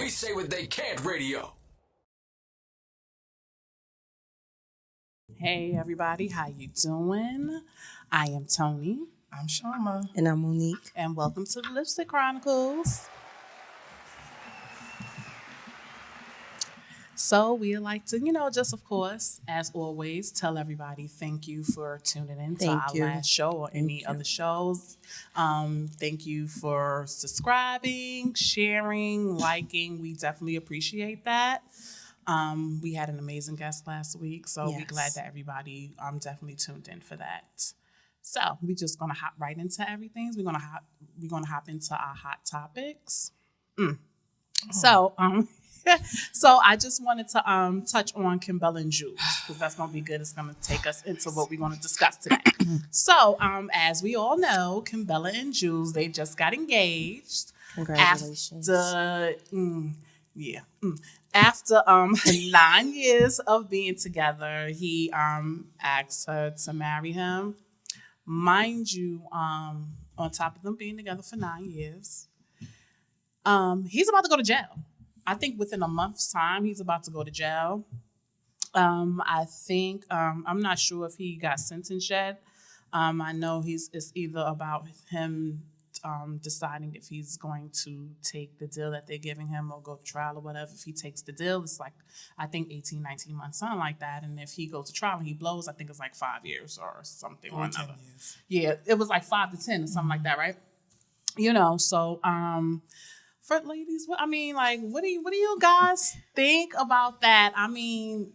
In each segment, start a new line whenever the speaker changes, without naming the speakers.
We say what they can't radio.
Hey everybody, how you doing? I am Toni.
I'm Shama.
And I'm Monique.
And welcome to the Lipstick Chronicles. So we'd like to, just of course, as always, tell everybody thank you for tuning in to our last show or any other shows. Thank you for subscribing, sharing, liking. We definitely appreciate that. We had an amazing guest last week, so we're glad that everybody definitely tuned in for that. So we're just gonna hop right into everything. We're gonna hop into our hot topics. So I just wanted to touch on Kimbella and Juelz because that's gonna be good. It's gonna take us into what we're gonna discuss today. So as we all know, Kimbella and Juelz, they just got engaged.
Congratulations.
After 9 years of being together, he asked her to marry him. Mind you, on top of them being together for 9 years, he's about to go to jail. I think within a month's time, he's about to go to jail. I think, I'm not sure if he got sentenced yet. I know it's either about him deciding if he's going to take the deal that they're giving him or go to trial or whatever. If he takes the deal, it's like, I think 18, 19 months, something like that. And if he goes to trial and he blows, I think it's like 5 years or something or another.
10 years.
Yeah, it was like 5 to 10 or something like that, right? So for ladies, what do you guys think about that? I mean,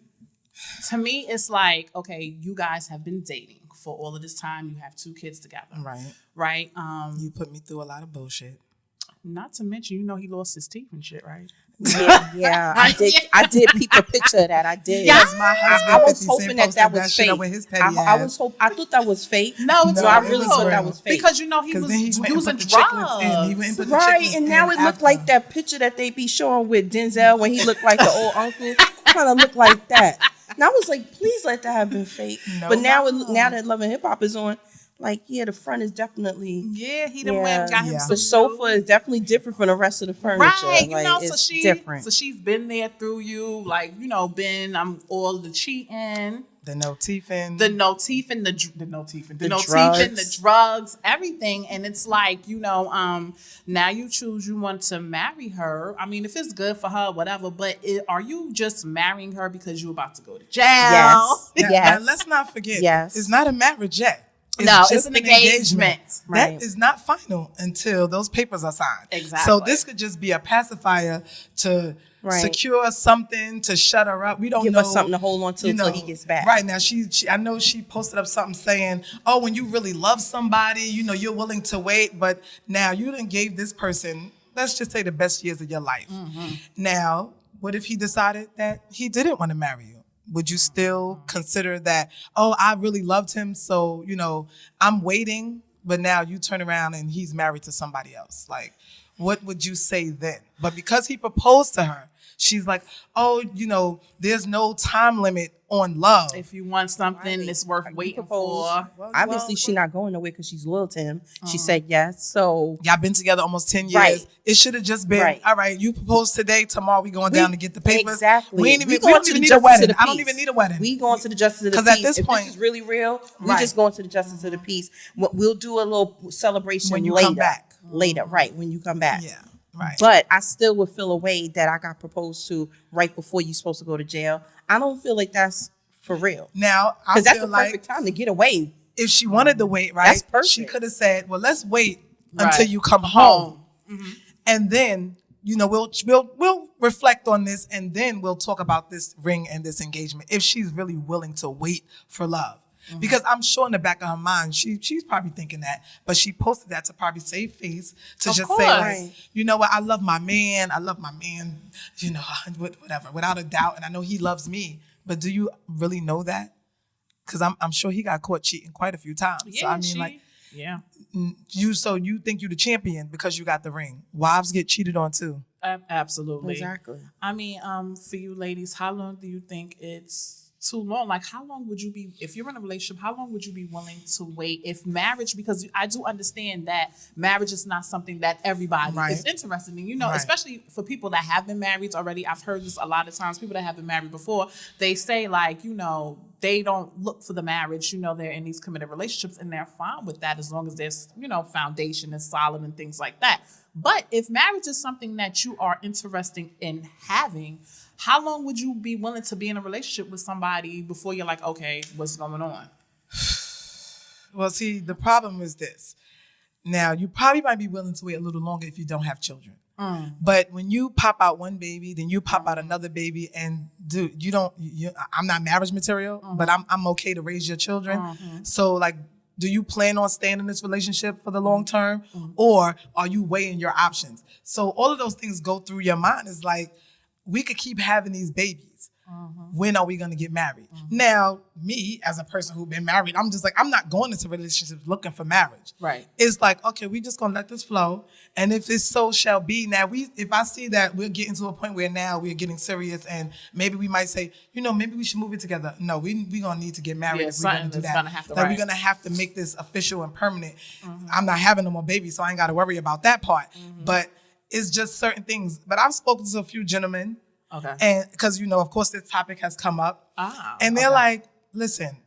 to me, it's like, okay, you guys have been dating for all of this time. You have 2 kids together. Right?
You put me through a lot of bullshit.
Not to mention, he lost his teeth and shit, right?
Yeah. I did peep a picture of that. I did.
Yeah, my husband.
I was hoping that was fake.
With his petty
I thought that was fake.
No,
I really thought that was fake.
Because he was using drugs.
Right, and now it looked like that picture that they be showing with Denzel when he looked like the old uncle. Kind of looked like that. And I was like, please let that have been fake. No, but now that Love and Hip Hop is on, the front is definitely...
Yeah, he done went and got him some
The sofa is definitely different from the rest of the furniture.
Right,
it's different.
So she's been there through you, been all the cheating.
The no teething.
The drugs, everything. And it's like, now you choose you want to marry her. I mean, if it's good for her, whatever, but are you just marrying her because you're about to go to jail?
Yes.
Now, let's not forget, it's not a marriage yet.
It's an engagement.
Right.
That is not final until those papers are signed.
Exactly.
So this could just be a pacifier to secure something, to shut her up. We don't
give
know.
Her something to hold on to until he gets back.
Right now, I know she posted up something saying, "Oh, when you really love somebody, you're willing to wait." But now you done gave this person, let's just say, the best years of your life. Mm-hmm. Now, what if he decided that he didn't want to marry you? Would you still consider that, oh, I really loved him, so, I'm waiting, but now you turn around and he's married to somebody else? Like, what would you say then? But because he proposed to her, she's like, oh, there's no time limit on love.
If you want something that's worth waiting for.
Obviously, she's not going nowhere because she's loyal to him. She said yes. So
y'all been together almost 10 years. Right. It should have just been, all right, you proposed today. Tomorrow we going down to get the papers.
Exactly.
We don't even need a wedding. I don't even need a wedding.
We going to the justice of the peace.
Because at this point,
if this is really real, we just going to the justice of the peace. We'll do a little celebration
when you
later.
Come back.
Later, right, when you come back.
Yeah. Right.
But I still would feel a way that I got proposed to right before you're supposed to go to jail. I don't feel like that's for real.
Now,
because that's the perfect time to get away.
If she wanted to wait, right?
That's perfect.
She could have said, "Well, let's wait until you come home, and then we'll reflect on this, and then we'll talk about this ring and this engagement." If she's really willing to wait for love. Mm-hmm. Because I'm sure in the back of her mind, she's probably thinking that, but she posted that to probably save face, to say, like, you know what, I love my man, whatever, without a doubt, and I know he loves me. But do you really know that? Because I'm sure he got caught cheating quite a few times.
Yeah,
so you think you're the champion because you got the ring. Wives get cheated on too.
Absolutely.
Exactly.
I mean, for you ladies, how long do you think it's too long. Like, how long would you be, if you're in a relationship, how long would you be willing to wait if marriage, because I do understand that marriage is not something that everybody is interested in, especially for people that have been married already. I've heard this a lot of times, people that have been married before, they say like, they don't look for the marriage, they're in these committed relationships and they're fine with that as long as there's, foundation is solid and things like that. But if marriage is something that you are interested in having, how long would you be willing to be in a relationship with somebody before you're like, okay, what's going on?
Well, see, the problem is this. Now, you probably might be willing to wait a little longer if you don't have children. But when you pop out one baby, then you pop out another baby, and dude, I'm not marriage material, but I'm okay to raise your children. So like, do you plan on staying in this relationship for the long term, or are you weighing your options? So all of those things go through your mind. It's like, we could keep having these babies. When are we going to get married? Now, me as a person who's been married, I'm just like, I'm not going into relationships looking for marriage.
Right.
It's like, okay, we just going to let this flow. And if it's so shall be. Now, if I see that we're getting to a point where now we're getting serious and maybe we might say, maybe we should move it together. No, we're going to need to get married if we're going to do that. We're going to have to make this official and permanent. I'm not having no more babies, so I ain't got to worry about that part. But it's just certain things. But I've spoken to a few gentlemen. Okay. And because, of course, this topic has come up. And they're like, listen,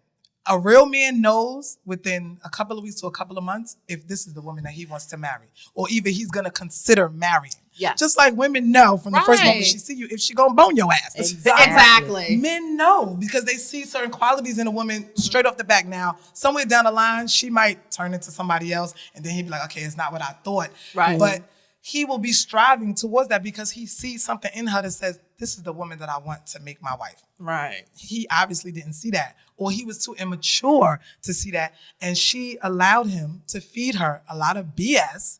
a real man knows within a couple of weeks to a couple of months if this is the woman that he wants to marry, or even he's going to consider marrying. Yes. Just like women know from the first moment she see you if she going to bone your ass.
Exactly.
Men know because they see certain qualities in a woman straight off the back. Now, somewhere down the line, she might turn into somebody else, and then he'd be like, okay, it's not what I thought. Right. But he will be striving towards that because he sees something in her that says, this is the woman that I want to make my wife. Right. He obviously didn't see that, or he was too immature to see that. And she allowed him to feed her a lot of BS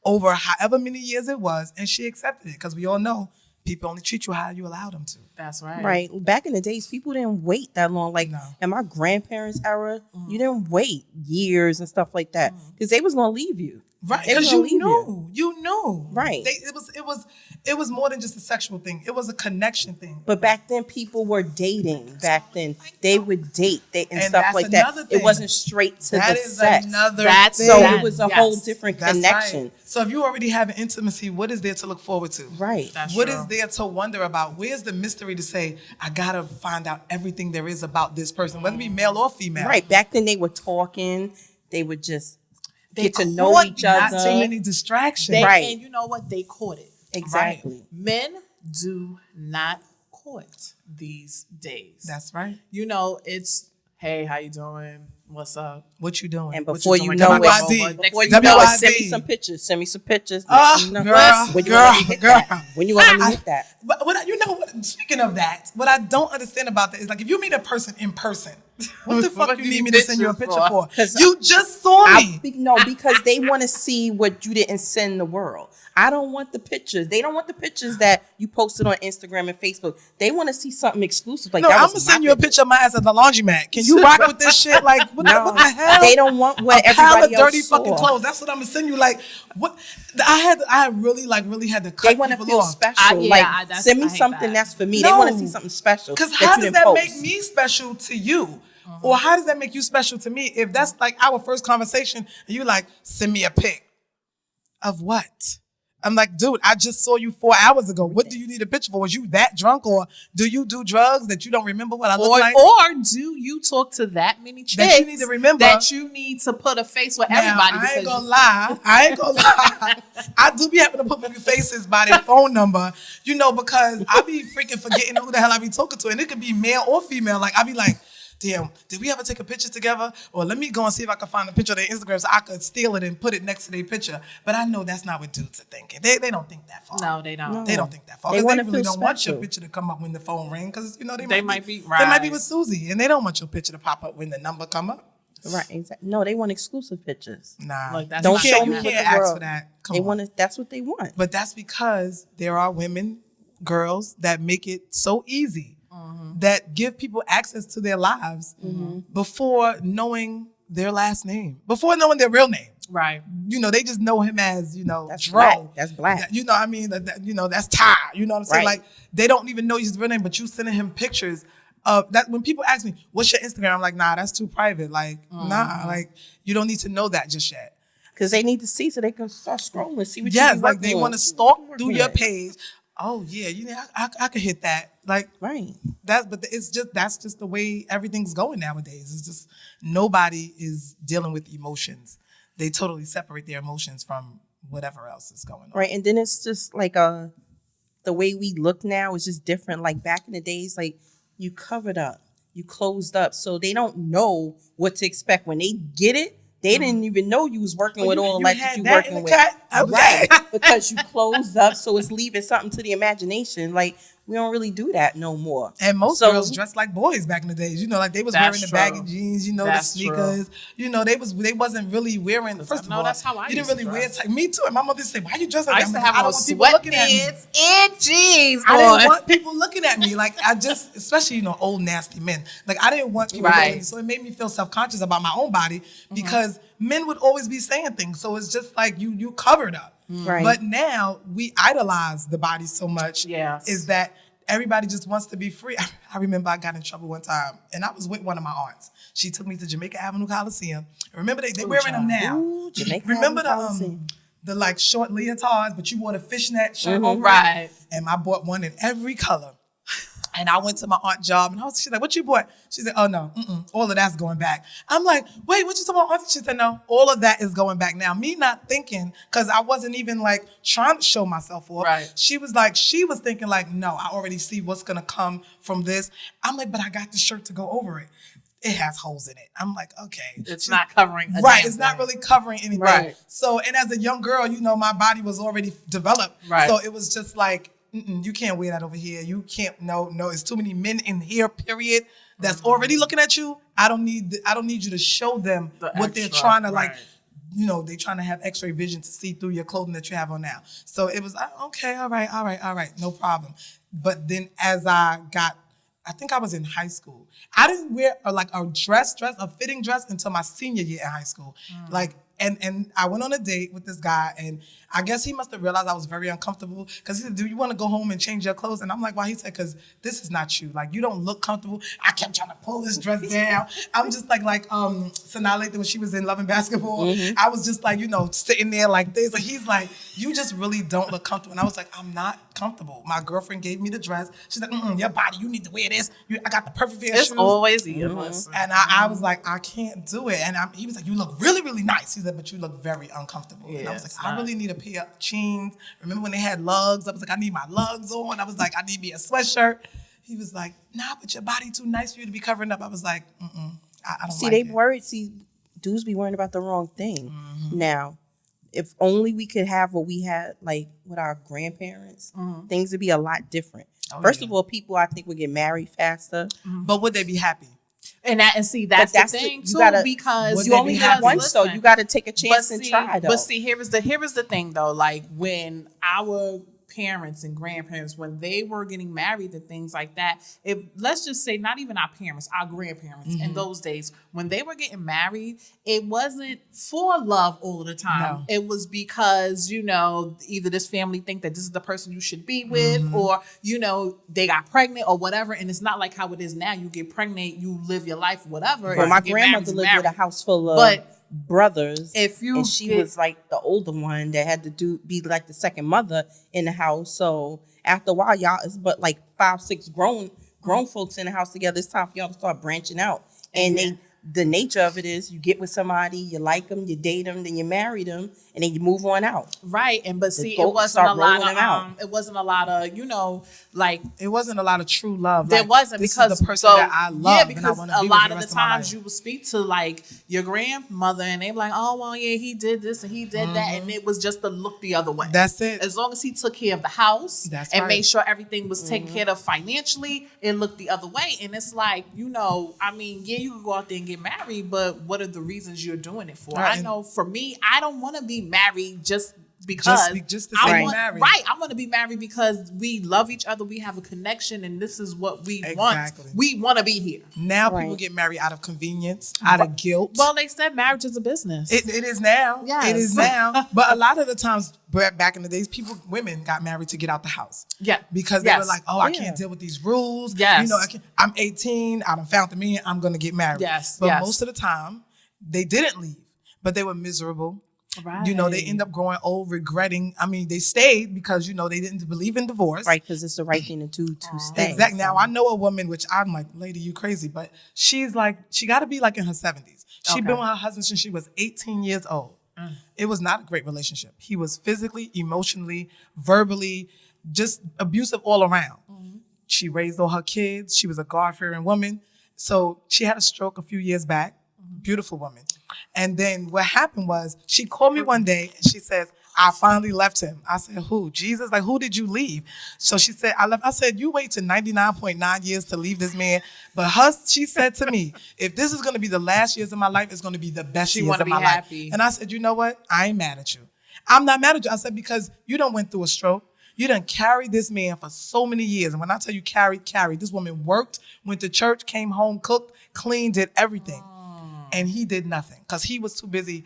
over however many years it was. And she accepted it because we all know people only treat you how you allow them to.
That's right.
Right. Back in the days, people didn't wait that long. Like in my grandparents' era, you didn't wait years and stuff like that because they was going to leave you.
Right, because you knew.
Right.
It was more than just a sexual thing. It was a connection thing.
But back then, people were dating. Back then, they would date and stuff like that. Thing. It wasn't straight to the sex. That is another thing. So it was a whole different connection.
Right. So if you already have an intimacy, what is there to look forward to?
Right.
What is there to wonder about? Where's the mystery to say, I got to find out everything there is about this person, whether it be male or female?
Right. Back then, they were talking. They would just get to know each other.
Not too many distractions.
And you know what? They caught it.
Exactly.
Right. Men do not court these days.
That's right.
It's, hey, how you doing? What's up?
What you doing?
And before you know it, send me some pictures. Send me some pictures.
Girl.
When you want to hit that?
But speaking of that, what I don't understand about that is like if you meet a person in person, what the fuck you need me to send you a picture for? You just saw me.
Because they want to see what you didn't send the world. I don't want the pictures. They don't want the pictures that you posted on Instagram and Facebook. They want to see something exclusive. Like,
no, I'm gonna send you a picture of my ass at the laundromat. Can you rock with this shit? Like, what the hell?
They don't want what everybody else
dirty fucking clothes. That's what I'm gonna send you. Like, what? I really had to cut.
They want to feel special. Send me something that's for me. They want to see something special.
Because how does that make me special to you? Or how does that make you special to me? If that's like our first conversation, and you like, send me a pic of what? I'm like, dude, I just saw you 4 hours ago. What do you need a picture for? Was you that drunk, or do you do drugs that you don't remember what I look like?
Or do you talk to that many chicks
that you need to remember?
That you need to put a face with everybody?
I ain't gonna lie. I do be having to put people's faces by their phone number, because I be freaking forgetting who the hell I be talking to. And it could be male or female. Like, I be like, damn, did we ever take a picture together? Or let me go and see if I can find a picture of their Instagram so I could steal it and put it next to their picture. But I know that's not what dudes are thinking. They don't think that far.
No, they don't.
They don't think that far. They really don't want your picture to come up when the phone rings. Because, they might be
right.
They might be with Susie. And they don't want your picture to pop up when the number come up.
Right, exactly. No, they want exclusive pictures.
Nah.
Look,
don't show me. You can't ask for that.
That's what they want.
But that's because there are women, girls, that make it so easy. That give people access to their lives before knowing their last name, before knowing their real name.
Right.
They just know him as,
that's
Dro.
Black. That's Black.
What I mean? That's Ty. You know what I'm saying? Right. Like, they don't even know his real name, but you sending him pictures that when people ask me, what's your Instagram? I'm like, nah, that's too private. Like, nah, like you don't need to know that just yet.
Because they need to see so they can start scrolling, see what
yes,
you
like they want to stalk through your page. Oh yeah, I could hit that. Like
right.
That's just the way everything's going nowadays. It's just nobody is dealing with emotions. They totally separate their emotions from whatever else is going on.
Right, and then it's just like the way we look now is just different. Like back in the days, like you covered up, you closed up, so they don't know what to expect when they get it. They didn't even know you was working with all that you working with.
Okay.
Right. Because you closed up, so it's leaving something to the imagination. Like, we don't really do that no more.
And most girls dressed like boys back in the days. Like they was wearing the baggy jeans, the sneakers. True. They wasn't really wearing, first of all,
that's how I
you didn't really wear me too. And my mother said, why you dressed like that?
I used to have on sweatpants and jeans.
I didn't want people looking at me. Like I just, especially, old nasty men. Like I didn't want people looking at me. So it made me feel self-conscious about my own body because men would always be saying things. So it's just like you covered up.
Right.
But now we idolize the body so much.
Yes.
Is that everybody just wants to be free. I remember I got in trouble one time, and I was with one of my aunts. She took me to Jamaica Avenue Coliseum. Remember they wearing them now.
Ooh,
remember the like short leotards, but you wore the fishnet shirt over
right.
it? And I bought one in every color. And I went to my aunt's job, and she's like, what you bought? She said, oh, no, all of that's going back. I'm like, wait, what you talking about, auntie? She said, no, all of that is going back now. Me not thinking, because I wasn't even, like, trying to show myself off.
Right.
She was thinking, like, no, I already see what's going to come from this. I'm like, but I got the shirt to go over it. It has holes in it. I'm like, okay.
It's not covering a
right. It's not really covering anything.
Right.
So, and as a young girl, my body was already developed.
Right.
So it was just like, you can't wear that over here. You can't. No. It's too many men in here. Period. That's already looking at you. I don't need you to show them what they're trying to like. They're trying to have X-ray vision to see through your clothing that you have on now. So it was okay. All right. No problem. But then as I think I was in high school. I didn't wear a fitting dress until my senior year in high school. And I went on a date with this guy, and I guess he must have realized I was very uncomfortable because he said, do you want to go home and change your clothes? And I'm like, why? He said, because this is not you. Like, you don't look comfortable. I kept trying to pull this dress down. I'm just like Sanaa Lathan when she was in Love and Basketball. Mm-hmm. I was just like, sitting there like this. And he's like, you just really don't look comfortable. And I was like, I'm not comfortable. My girlfriend gave me the dress. She's like, your body, you need to wear this. I got the perfect pair of shoes.
It's always
And I was like, I can't do it. And he was like, you look really, really nice. He said, but you look very uncomfortable. Yeah, and I was like, I really need a pair of jeans. Remember when they had lugs? I was like, I need my lugs on. I was like, I need me a sweatshirt. He was like, nah, but your body too nice for you to be covering up. I was like, I don't
see,
like
they
it.
worried. See, dudes be worrying about the wrong thing. Now, if only we could have what we had, like, with our grandparents, things would be a lot different. First of all, people, I think, would get married faster.
But would they be happy?
That's the thing too, because
you only have one, so you got to take a chance and try. Though.
But see, here is the thing though. Like when our parents and grandparents, when they were getting married and things like that, let's just say not even our parents, our grandparents in those days, when they were getting married, it wasn't for love all the time. No. It was because, either this family think that this is the person you should be with, or, they got pregnant or whatever. And it's not like how it is now. You get pregnant, you live your life, whatever.
Well, my grandmother lived with a house full of brothers,
and
she was like the older one that had to be like the second mother in the house. So after a while, y'all, it's but like 5-6 grown folks in the house together. It's time for y'all to start branching out. And the nature of it is you get with somebody, you like them, you date them, then you marry them, and then you move on out.
Right. But see, it wasn't a lot of it wasn't a lot of, it wasn't a lot of true love.
There wasn't, because the person that I love.
Yeah, because a lot of the times you would speak to like your grandmother and they be like, oh well, yeah, he did this and he did that, and it was just to look the other way.
That's it.
As long as he took care of the house made sure everything was taken care of financially, it looked the other way. And it's like, you can go out there and get married, but what are the reasons you're doing it for? Right. I know for me, I don't want to be married just because
just to say married.
Right. I want to be married because we love each other. We have a connection, and this is what we want. We want to be here.
Now people get married out of convenience, out of guilt.
Well, they said marriage is a business.
It is now.
Yes.
It is now. But a lot of the times, back in the days, women got married to get out the house.
Yeah.
Because they were like, I can't deal with these rules.
Yes.
You know, I'm 18. I done found the man. I'm going to get married.
Yes.
But most of the time, they didn't leave, but they were miserable.
Right.
You know, they end up growing old, regretting. I mean, they stayed because, you know, they didn't believe in divorce.
Right, because it's the right thing to do to stay.
Exactly. Now, I know a woman, which I'm like, lady, you crazy. But she's like, she got to be like in her 70s. She's been with her husband since she was 18 years old. It was not a great relationship. He was physically, emotionally, verbally, just abusive all around. She raised all her kids. She was a God-fearing woman. So she had a stroke a few years back. Beautiful woman. And then what happened was she called me one day and she says, I finally left him. I said, who? Jesus? Like, who did you leave? So she said, I left. I said, you wait to 99.9 years to leave this man. But she said to me, if this is going to be the last years of my life, it's going to be the best years of my life. And I said, you know what? I ain't mad at you. I'm not mad at you. I said, because you done went through a stroke. You done carried this man for so many years. And when I tell you carried, this woman worked, went to church, came home, cooked, cleaned, did everything. And he did nothing because he was too busy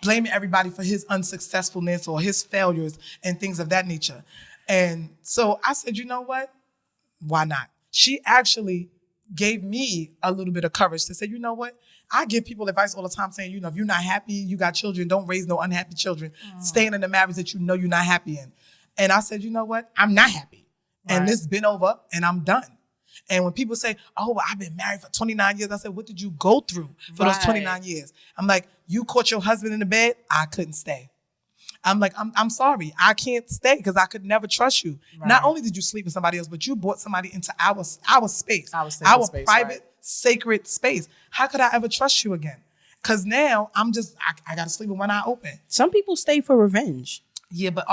blaming everybody for his unsuccessfulness or his failures and things of that nature. And so I said, you know what? Why not? She actually gave me a little bit of courage to say, you know what? I give people advice all the time saying, you know, if you're not happy, you got children, don't raise no unhappy children. Staying in a marriage that you know you're not happy in. And I said, you know what? I'm not happy. Right. And this has been over and I'm done. And when people say, oh, well, I've been married for 29 years, I said, what did you go through for those 29 years? I'm like, you caught your husband in the bed? I couldn't stay. I'm like, I'm sorry. I can't stay because I could never trust you. Right. Not only did you sleep with somebody else, but you brought somebody into our space, our private, sacred space. How could I ever trust you again? Because now I got to sleep with one eye open.
Some people stay for revenge.
Yeah, but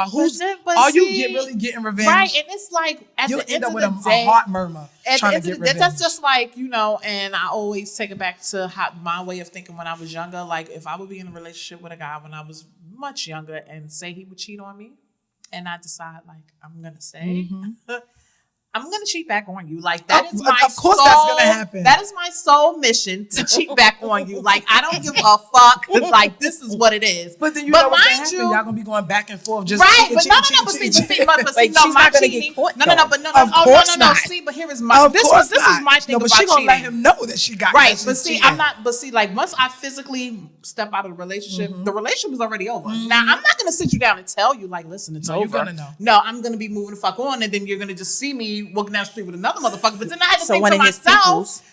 you really getting revenge?
Right, and it's like at
you'll
the end
end up
of
with
the day,
a heart murmur trying to get revenge.
That's just like, you know, and I always take it back to my way of thinking when I was younger. Like if I would be in a relationship with a guy when I was much younger and say he would cheat on me, and I decide like I'm gonna stay. I'm going to cheat back on you. Like, that is my
Of course that's going to happen.
That is my sole mission, to cheat back on you. Like, I don't give a fuck. Like, this is what it is.
But then you know what's going to happen. Y'all going to be going back and forth just
right, but no, but see, my cheating. No. See, but here is my, this is my thing about cheating. But she going to let him know that she got right, but see, like, once I physically step out of the relationship is already over. Now, I'm not going to sit you down and tell you, like, listen, it's over. You're going to know. No, I'm going to be moving the fuck on, and then you're going to just see me walking down the street with another motherfucker. But then I had to think to myself,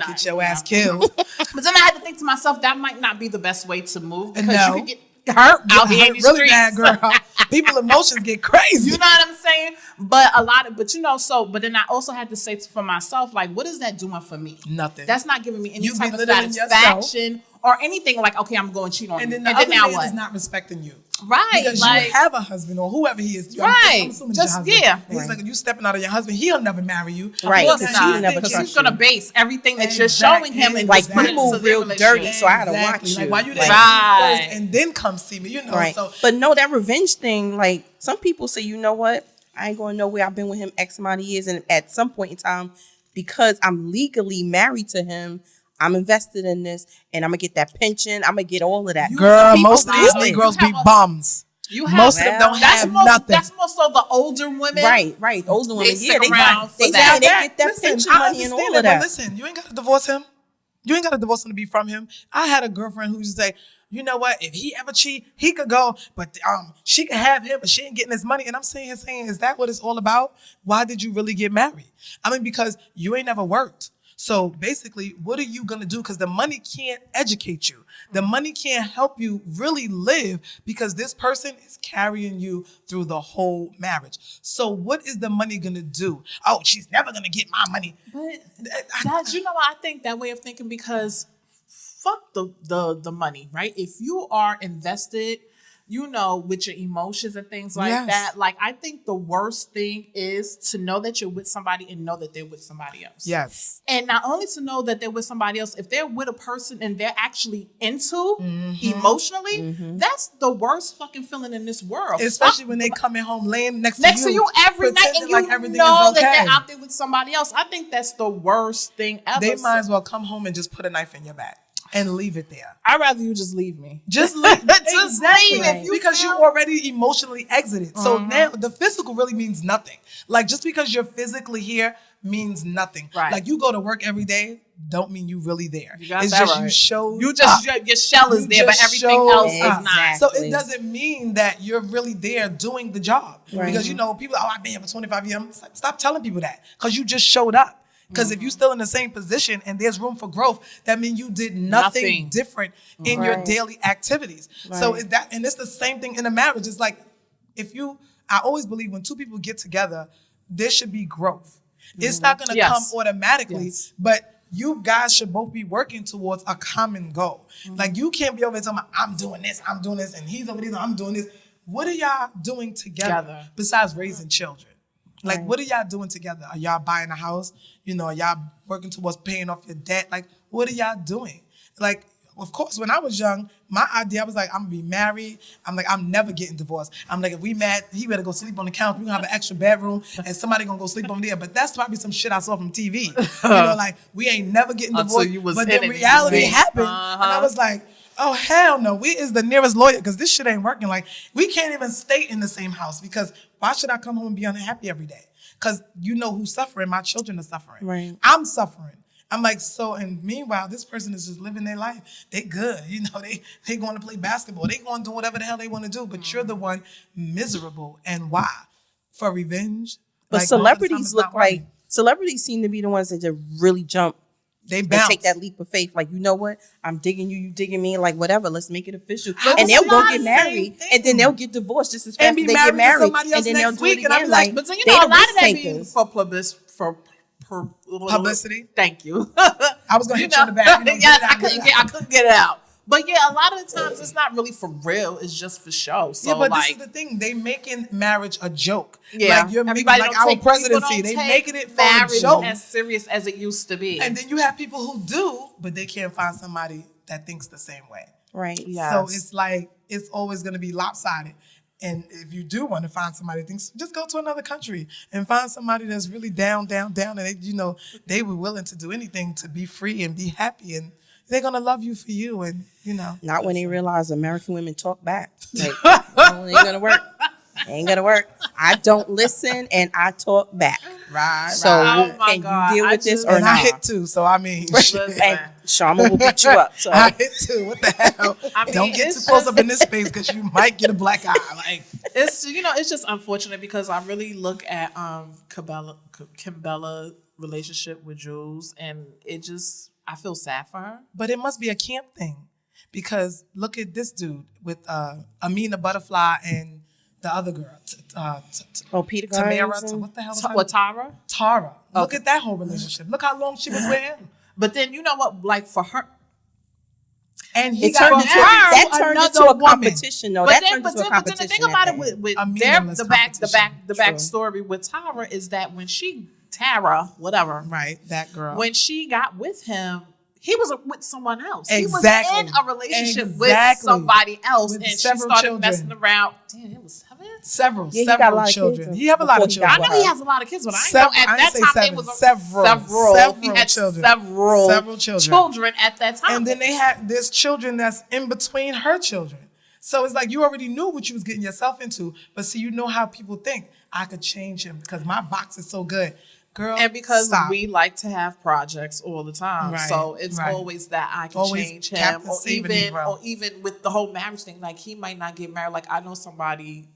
get your ass killed.
But then I had to think to myself, that might not be the best way to move because you could get hurt out here in the
really
streets.
Bad, girl. People emotions get crazy.
You know what I'm saying? But but then I also had to say for myself, like, what is that doing for me?
Nothing.
That's not giving me any type of satisfaction or anything. Like, okay, I'm going to cheat on you.
And then the other man is not respecting you.
Right.
Because you have a husband or whoever he is.
Right.
I'm assuming just, your husband. Yeah. He's like, you stepping out of your husband, he'll never marry you.
Right.
Because he's going to base everything that you're showing him and
like, you move real dirty, so I had to watch you.
Like, why you didn't first and then come see me, you know.
Right.
So,
but no, that revenge thing, like, some people say, you know what? I ain't going nowhere. I've been with him X amount of years. And at some point in time, because I'm legally married to him, I'm invested in this, and I'm going to get that pension. I'm going to get all of that.
Girl, most of these Negroes be bums. Most of them don't have nothing.
That's more so the older women.
Right. Older women,
they get that
pension money and all of that.
But listen, you ain't got to divorce him. You ain't got to divorce him to be from him. I had a girlfriend who used to say, you know what? If he ever cheat, he could go, but she could have him, but she ain't getting his money. And I'm saying, is that what it's all about? Why did you really get married? I mean, because you ain't never worked. So basically, what are you going to do? Because the money can't educate you. The money can't help you really live because this person is carrying you through the whole marriage. So what is the money going to do? Oh, she's never going to get my money.
But I think that way of thinking because fuck the money, right? If you are invested, with your emotions and things like that. Like, I think the worst thing is to know that you're with somebody and know that they're with somebody else.
Yes.
And not only to know that they're with somebody else, if they're with a person and they're actually into emotionally, that's the worst fucking feeling in this world.
Especially when they coming home laying next to you
every night and you know that they're out there with somebody else. I think that's the worst thing ever.
They might as well come home and just put a knife in your back and leave it there.
I'd rather you just leave me.
Just leave.
Just leave
because you already emotionally exited. So now the physical really means nothing. Like, just because you're physically here means nothing.
Right.
Like, you go to work every day, don't mean you really there.
You got
it's
that
just
right.
you show
you just your shell is there, but everything else is not.
So it doesn't mean that you're really there doing the job.
Right.
Because people, I've been here for 25 years. Stop telling people that, because you just showed up. Because if you're still in the same position and there's room for growth, that means you did nothing different in your daily activities. Right. So and it's the same thing in a marriage. It's like, I always believe when two people get together, there should be growth. It's not going to come automatically, but you guys should both be working towards a common goal. Like, you can't be over there talking about, I'm doing this, and he's over there, I'm doing this. What are y'all doing together besides raising children? Like, what are y'all doing together? Are y'all buying a house? Are y'all working towards paying off your debt? Like, what are y'all doing? Like, of course, when I was young, my idea, I was like, I'm going to be married. I'm like, I'm never getting divorced. I'm like, if we mad, he better go sleep on the couch. We're going to have an extra bedroom and somebody going to go sleep over there. But that's probably some shit I saw from TV. Like, we ain't never getting divorced. But then reality happened. And I was like, oh, hell no. We is the nearest lawyer, because this shit ain't working. Like, we can't even stay in the same house, because why should I come home and be unhappy every day? Because who's suffering? My children are suffering. Right. I'm suffering. I'm like, and meanwhile, this person is just living their life. They good. They going to play basketball. They going to do whatever the hell they want to do. But you're the one miserable. And why? For revenge?
But celebrities celebrities seem to be the ones that just really jump.
They bounce.
Take that leap of faith. Like, you know what? I'm digging you, you digging me. Like, whatever. Let's make it official. And they'll go get married. And then they'll get divorced just as fast as they get married. And then they'll do it again. Like,
but then, a lot of that being for
publicity.
Thank you.
I was going to hit you in the back.
Yes, I couldn't get it out. But yeah, a lot of the times it's not really for real. It's just for show. So,
but this is the thing. They making marriage a joke.
Yeah.
Like, you're making, like, our presidency. They making it for a joke.
As serious as it used to be.
And then you have people who do, but they can't find somebody that thinks the same way.
Right.
Yes. So it's like, it's always going to be lopsided. And if you do want to find somebody that thinks, just go to another country and find somebody that's really down. And they were willing to do anything to be free and be happy, and they're going to love you for you. And,
Not when they realize American women talk back. Like, it ain't going to work. Ain't going to work. I don't listen and I talk back.
Right.
So can you deal with this or
and
not?
I hit too. So, I mean.
And Shama will beat you up. So.
I hit too. What the hell? Don't get too close up in this space, because you might get a black eye. Like,
it's just unfortunate, because I really look at Kimbella relationship with Juelz, and I feel sad for her.
But it must be a camp thing, because look at this dude with Amina Butterfly and the other girl.
Peter
Tamara. What the hell is her?
Tara?
Tara. Okay. Look at that whole relationship. Look how long she was with him.
But then, you know what? Like, for her.
And he
turned into a competition, though.
But then the thing about it with the backstory with Tara is that when Tara, whatever.
Right, that girl.
When she got with him, he was with someone else.
Exactly.
He was in a relationship with somebody else, and she started messing around. Damn, it was
several children. He have a lot of children.
I know he has a lot of kids, but I know at that time it was several. He had several children at that time.
And then there's children that's in between her children. So it's like, you already knew what you was getting yourself into, but see, you know how people think. I could change him because my box is so good. Girl,
and because we like to have projects all the time, right, so it's always that I can change him, or even with the whole marriage thing. Like, he might not get married. Like, I know somebody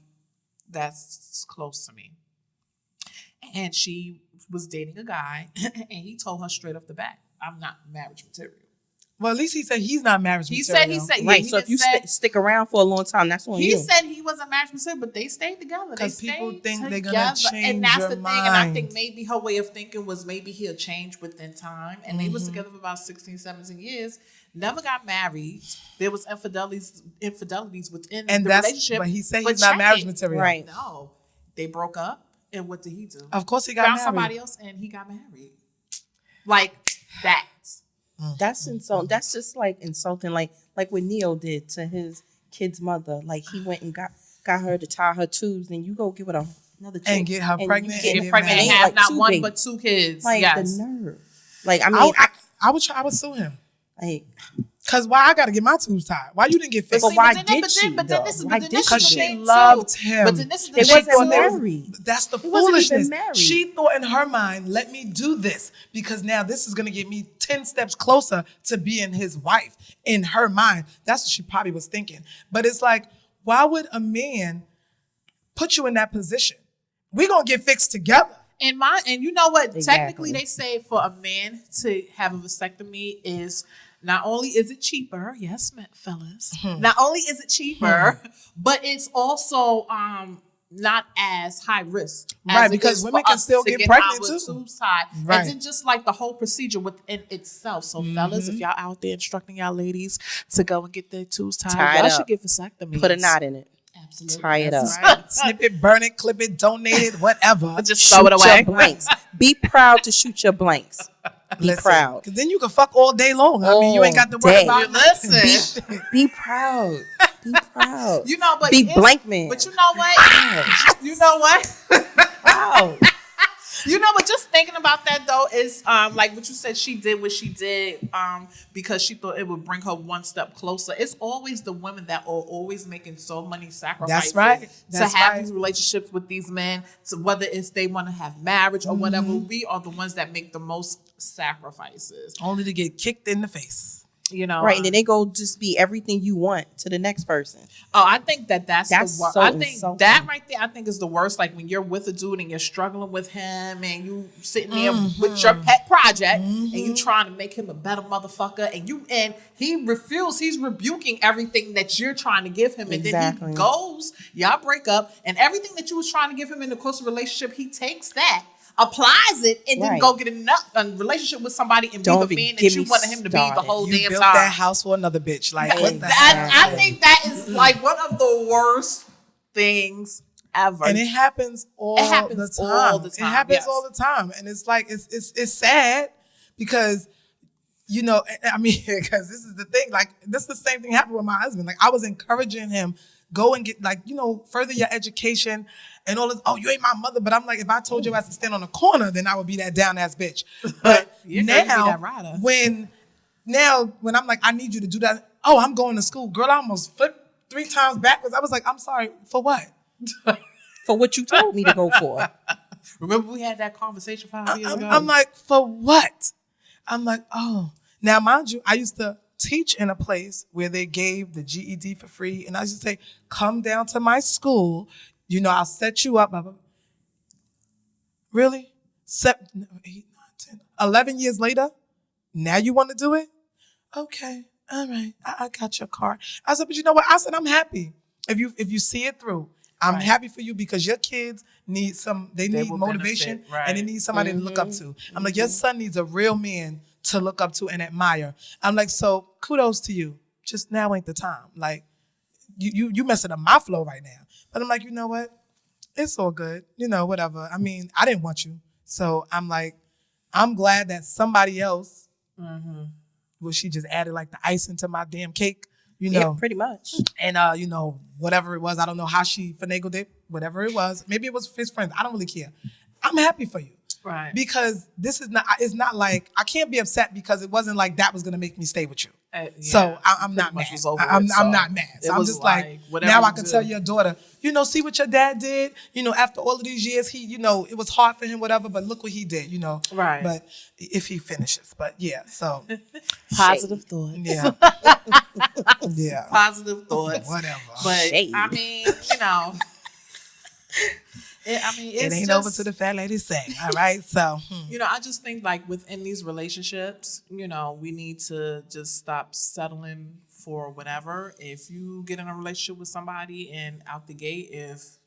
that's close to me, and she was dating a guy, and he told her straight off the bat, "I'm not marriage material."
Well, at least he said he's not marriage material.
He said,
right. So if you stick around for a long time, that's on you.
He said he wasn't marriage material, but they stayed together.
Because people think they're gonna change
and that's
your
the thing.
mind.
And I think maybe her way of thinking was maybe he'll change within time. And they was together for about 16, 17 years. never got married. There was infidelities within
And
the
that's,
relationship.
but he said he's not marriage material.
Right.
No, they broke up, and what did he do?
Of course he got
Found
married.
somebody else, and he got married. Like that.
That's insulting. That's just like insulting. Like what Neo did to his kid's mother. Like he went and got her to tie her tubes, and you go get with another chick
And get her pregnant
Get
and
pregnant and
married.
have
Like
not
two
one
babies.
but two kids.
Like
yes.
the nerve. Like I mean,
I would sue him.
like,
Cause why I gotta get my tubes tied? Why you didn't get fixed?
But why
then
did she,
But
though?
then this is
Why
the
did she?
Because she
thing,
loved
too.
him.
But then this is the
They
thing,
wasn't
too.
married.
That's the
He wasn't even
foolishness.
married.
She thought in her mind, let me do this because now this is gonna get me 10 steps closer to being his wife. In her mind, that's what she probably was thinking. But it's like, why would a man put you in that position? We're gonna get fixed together.
And you know what?
Exactly.
Technically, they say for a man to have a vasectomy is not only is it cheaper, yes, fellas. Not only is it cheaper, but it's also not as high risk.
Right,
as it
because
is
women
for
can
us
still
to
get pregnant,
our
too.
tubes tied.
Right.
And then just like the whole procedure within itself. So, fellas, if y'all out there instructing y'all ladies to go and get their tubes tied,
Tie it
y'all
up.
should get vasectomies.
Put a knot in it.
Absolutely.
Tie it
That's
up.
right.
Snip it, burn it, clip it, donate it, whatever.
Just throw it
Shoot
away.
your blanks. Be proud to shoot your blanks. Be
Listen,
proud.
Because then you can fuck all day long. I mean, you ain't got to worry
All day.
about
Listen.
Be proud. Be proud.
You know, but
Be
it's-
blank man.
But you know what? You know what?
Proud.
You know, but just thinking about that though is like what you said. She did what she did because she thought it would bring her one step closer. It's always the women that are always making so many sacrifices.
That's right. That's
to have
right.
these relationships with these men, so whether it's they want to have marriage or whatever, we are the ones that make the most sacrifices.
Only to get kicked in the face.
You know,
Right, and then they go just be everything you want to the next person.
Oh, I think that's the worst.
so
I think
insulting.
that right there, I think is the worst. Like when you're with a dude and you're struggling with him and you sitting there with your pet project and you trying to make him a better motherfucker and he refused. He's rebuking everything that you're trying to give him. And then
Exactly.
he goes, y'all break up, and everything that you was trying to give him in the course of the relationship, he takes that, applies it, and then
Right.
go get a relationship with somebody and
Don't
be the
be-
man that
get
you
me
wanted him to be the
started.
whole
You
damn
built
time.
that house for another bitch. Like, what the
I
hell?
think that is like one of the worst things ever.
And it happens all
It happens
the time.
all the time,
It happens
yes.
all the time. And it's like, it's sad because, you know, I mean, because this is the thing. Like, this is the same thing happened with my husband. Like, I was encouraging him, go and get, like, you know, further your education and all this. Oh, you ain't my mother. But I'm like, if I told you I had to stand on a corner, then I would be that down ass bitch. But
You're gonna be
now,
that rider.
when I'm like, I need you to do that. Oh, I'm going to school. Girl, I almost flipped 3 times backwards. I was like, I'm sorry, for what?
For what you told me to go for.
Remember we had that conversation 5 years ago?
I'm like, for what? I'm like, oh. Now, mind you, I used to teach in a place where they gave the GED for free. And I used to say, come down to my school. You know, I'll set you up. Blah, blah. Really? 7, 8, 9, 10, 11 years later? Now you want to do it? Okay. All right. I got your card. I said, but you know what? I said, I'm happy. If you see it through, I'm
Right.
happy for you because your kids need they need
will
motivation
benefit, right.
and they need somebody to look up to. I'm like, your son needs a real man to look up to and admire. I'm like, so kudos to you. Just now ain't the time. Like, you messing up my flow right now. But I'm like, you know what? It's all good. You know, whatever. I mean, I didn't want you. So I'm like, I'm glad that somebody else, well, she just added like the icing to my damn cake, you know.
Yeah, pretty much.
And, you know, whatever it was, I don't know how she finagled it, whatever it was. Maybe it was his friends. I don't really care. I'm happy for you.
Right.
Because it's not like, I can't be upset because it wasn't like that was going to make me stay with you.
Yeah,
So I'm not
pretty much
mad.
was over
I'm
it, so
not mad.
it
So I'm
was
just
like,
like
whatever
now
you
I can tell
do.
your daughter, you know, see what your dad did. You know, after all of these years, he, you know, it was hard for him, whatever, but look what he did, you know.
Right.
But if he finishes. But yeah, so
Positive thoughts.
yeah. Yeah.
Positive thoughts.
Whatever.
But
Shade.
I mean, you know, it's
It ain't
just,
over to the fat lady sing. All right. So
You know, I just think like within these relationships, you know, we need to just stop settling for whatever. If you get in a relationship with somebody and out the gate, if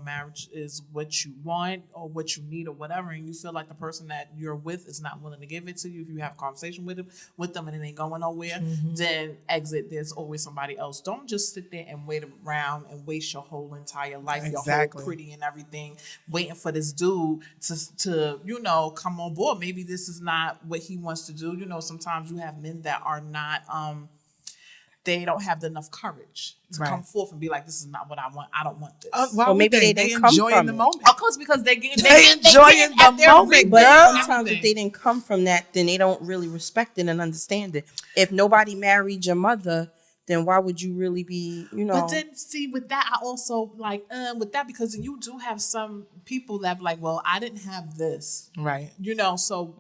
marriage is what you want or what you need or whatever, and you feel like the person that you're with is not willing to give it to you, if you have a conversation with them and it ain't going nowhere, then exit. There's always somebody else. Don't just sit there and wait around and waste your whole entire life, your whole pretty and everything, waiting for this dude to come on board. Maybe this is not what he wants to do. Sometimes you have men that are not they don't have enough courage to come forth and be like, this is not what I want. I don't want this.
Well, maybe they didn't come
enjoying
from
the
it.
moment.
Of course, because they
enjoying the moment.
But
girl.
sometimes if they didn't come from that, then they don't really respect it and understand it. If nobody married your mother, then why would you really be,
But then, see, with that, I also with that, because you do have some people that be like, well, I didn't have this.
Right.
So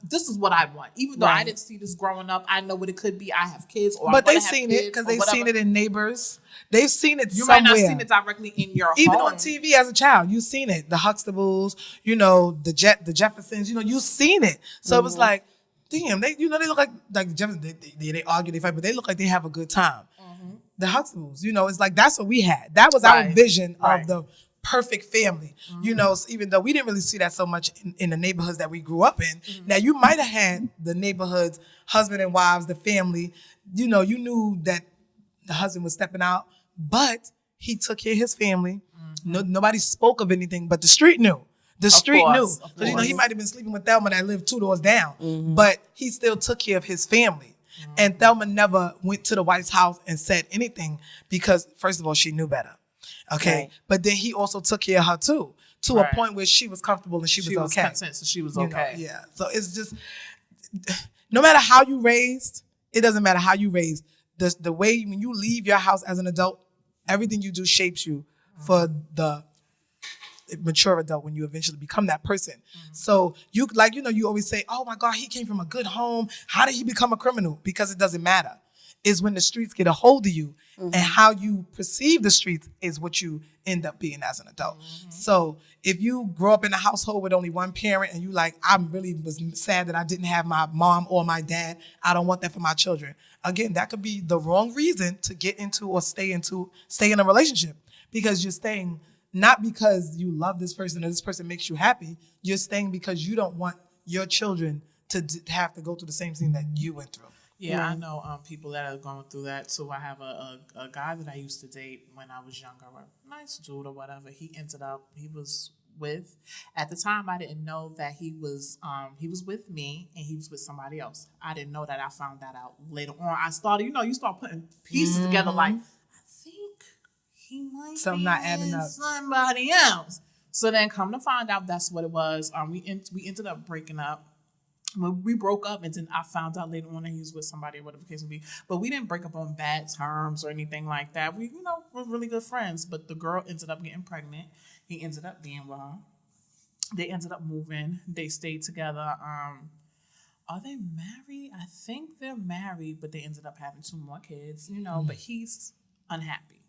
this is what I want. Even though I didn't see this growing up, I know what it could be. I have kids,
but they've seen it because they've seen it in neighbors. They've seen it
you
somewhere.
You might not seen it directly in your
Even
home.
on TV as a child, you've seen it. The Huxtables, the Jeffersons, you've seen it. So it was like, damn, they look like the Jeffersons. They argue, they fight, but they look like they have a good time. The Huxtables, it's like that's what we had. That was our vision of the perfect family. So even though we didn't really see that so much in the neighborhoods that we grew up in. Now you might have had the neighborhoods, husband and wives, the family. You knew that the husband was stepping out, but he took care of his family. Nobody spoke of anything, but the street knew. The street knew. Because, he might have been sleeping with Thelma that lived 2 doors down, but he still took care of his family. And Thelma never went to the wife's house and said anything because, first of all, she knew better. Okay. Right. But then he also took care of her too, to a point where she was comfortable and she was okay.
Content, so she was okay.
Yeah. So it's just, no matter how you raised, it doesn't matter how you raised. The way, when you leave your house as an adult, everything you do shapes you for the mature adult when you eventually become that person. So you always say, oh my God, he came from a good home. How did he become a criminal? Because it doesn't matter. It's when the streets get a hold of you and how you perceive the streets is what you end up being as an adult. So if you grow up in a household with only one parent and you like, I really was sad that I didn't have my mom or my dad. I don't want that for my children. Again, that could be the wrong reason to get into or stay in a relationship, because you're staying not because you love this person or this person makes you happy. You're staying because you don't want your children to have to go through the same thing that you went through.
Yeah, I know people that are going through that too. I have a guy that I used to date when I was younger, a nice dude or whatever. He was with, at the time I didn't know that he was with me and he was with somebody else. I didn't know that. I found that out later on. I started, you start putting pieces together like, I think he might
something
be
not adding up.
Somebody else. So then come to find out that's what it was. We ended up breaking up. We broke up, and then I found out later on that he was with somebody or whatever the case would be. But we didn't break up on bad terms or anything like that. We, were really good friends. But the girl ended up getting pregnant. He ended up being with her. They ended up moving. They stayed together. Are they married? I think they're married, but they ended up having 2 more kids. But he's unhappy.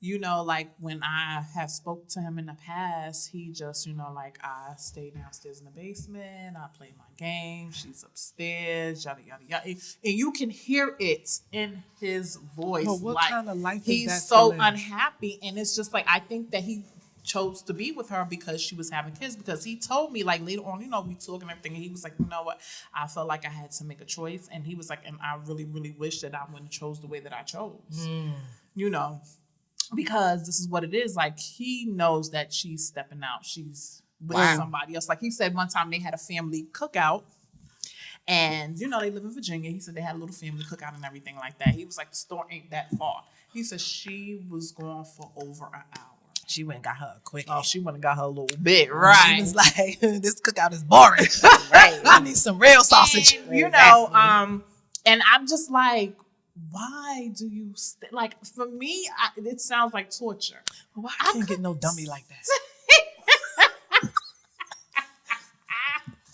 Like when I have spoke to him in the past, he just, I stay downstairs in the basement, I play my game, she's upstairs, yada, yada, yada. And you can hear it in his voice.
But what kind of life is that?
He's so unhappy. And it's just like, I think that he chose to be with her because she was having kids, because he told me like later on, we talk and everything, and he was like, you know what, I felt like I had to make a choice. And he was like, and I really, really wish that I wouldn't have chose the way that I chose. Because this is what it is. Like, he knows that she's stepping out. She's with somebody else. Like he said one time they had a family cookout. And, they live in Virginia. He said they had a little family cookout and everything like that. He was like, the store ain't that far. He said she was gone for over an hour.
She went and got her quick.
Oh, she went and got her a little bit. Right.
She was like, this cookout is boring. Right. I need some real sausage.
And, and I'm just like, why do you like? For me, it sounds like torture.
Why I can't get no dummy like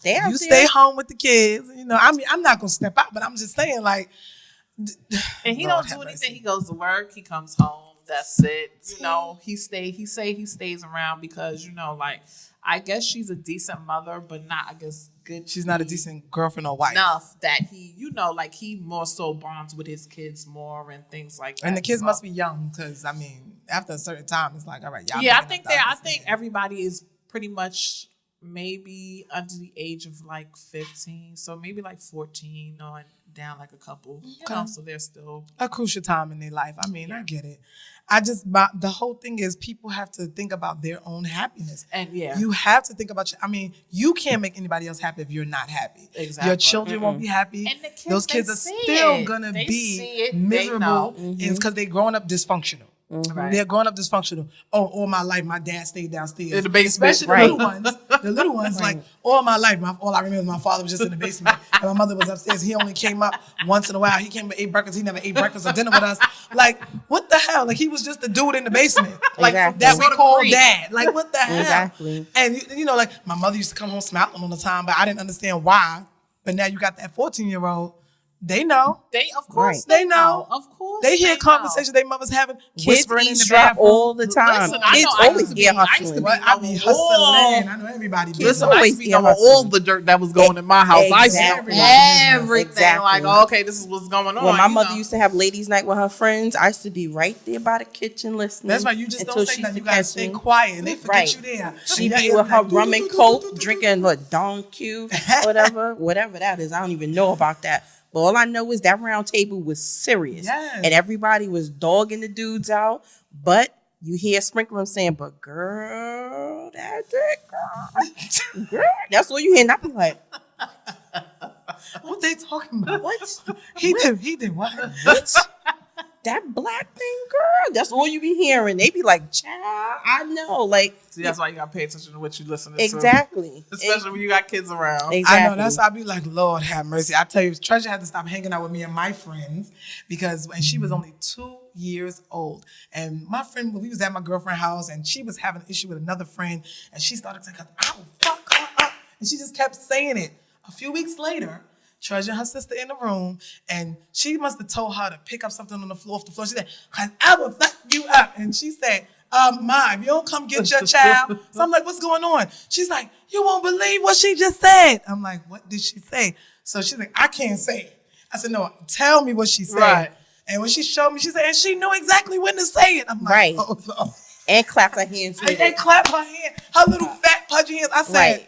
that? You stay home with the kids. I'm not gonna step out, but I'm just saying, like.
And he don't do anything. He goes to work. He comes home. That's it. He stays around because I guess she's a decent mother, but not, I guess, good.
She's not a decent girlfriend or wife.
Enough that he, he more so bonds with his kids more and things like that.
And the kids must be young because, after a certain time, it's like, all right, y'all.
Yeah, I think everybody is pretty much maybe under the age of like 15, so maybe like 14 on down, like a couple. You know, so they're still
a crucial time in their life. I mean, I get it. The whole thing is people have to think about their own happiness.
And
you have to think about you can't make anybody else happy if you're not happy.
Exactly.
Your children won't be happy.
And the kids,
those kids are still gonna be miserable because they're growing up dysfunctional.
Right.
They're growing up dysfunctional. Oh, all my life, my dad stayed downstairs
in the basement.
Especially the little ones. The little ones, like all my life, all I remember is my father was just in the basement, and my mother was upstairs. He only came up once in a while. He came and ate breakfast. He never ate breakfast or dinner with us. Like, what the hell? Like, he was just the dude in the basement, like that we call dad. Like, what the hell?
Exactly.
And like my mother used to come home smiling all the time, but I didn't understand why. But now you got that 14-year-old. They know.
Of course,
they know.
Of course,
they hear conversations their mothers having,
kids
whispering in the
bathroom
bathroom
all the time.
Listen,
kids always get hustling.
I be hustling. I know everybody.
Listen, I used to be knowing all the dirt that was going in my house.
Exactly.
I used to know everything. Like, okay, this is what's going on.
When my mother used to have ladies' night with her friends, I used to be right there by the kitchen listening.
That's why you just don't say nothing. You gotta stay quiet, and they forget you there.
She be with her rum and coke, drinking Don Q, whatever that is. I don't even know about that. But all I know is that round table was serious.
Yes.
And everybody was dogging the dudes out. But you hear Sprinkler saying, but girl, that's it, girl. That's all you hear. And I be like,
what they talking about?
What?
He did what?
What? That black thing, girl. That's all you be hearing. They be like, child, I know. Like,
see, that's why you gotta pay attention to what you listening
exactly.
to. Especially when you got kids around.
Exactly.
I know. That's why I be like, Lord have mercy. I tell you, Treasure had to stop hanging out with me and my friends because when she was only 2 years old. And my friend, we was at my girlfriend's house and she was having an issue with another friend and she started saying, I will fuck her up. And she just kept saying it. A few weeks later, Treasure and her sister in the room, and she must have told her to pick up something on the floor, off the floor. She said, I will fuck you up. And she said, Ma, if you don't come get your child. So I'm like, what's going on? She's like, you won't believe what she just said. I'm like, what did she say? So she's like, I can't say it. I said, no, tell me what she said. Right. And when she showed me, she said, and she knew exactly when to say it. I'm like, oh, no.
And clap her hands.
And clap her hand. Her little fat pudgy hands. I said,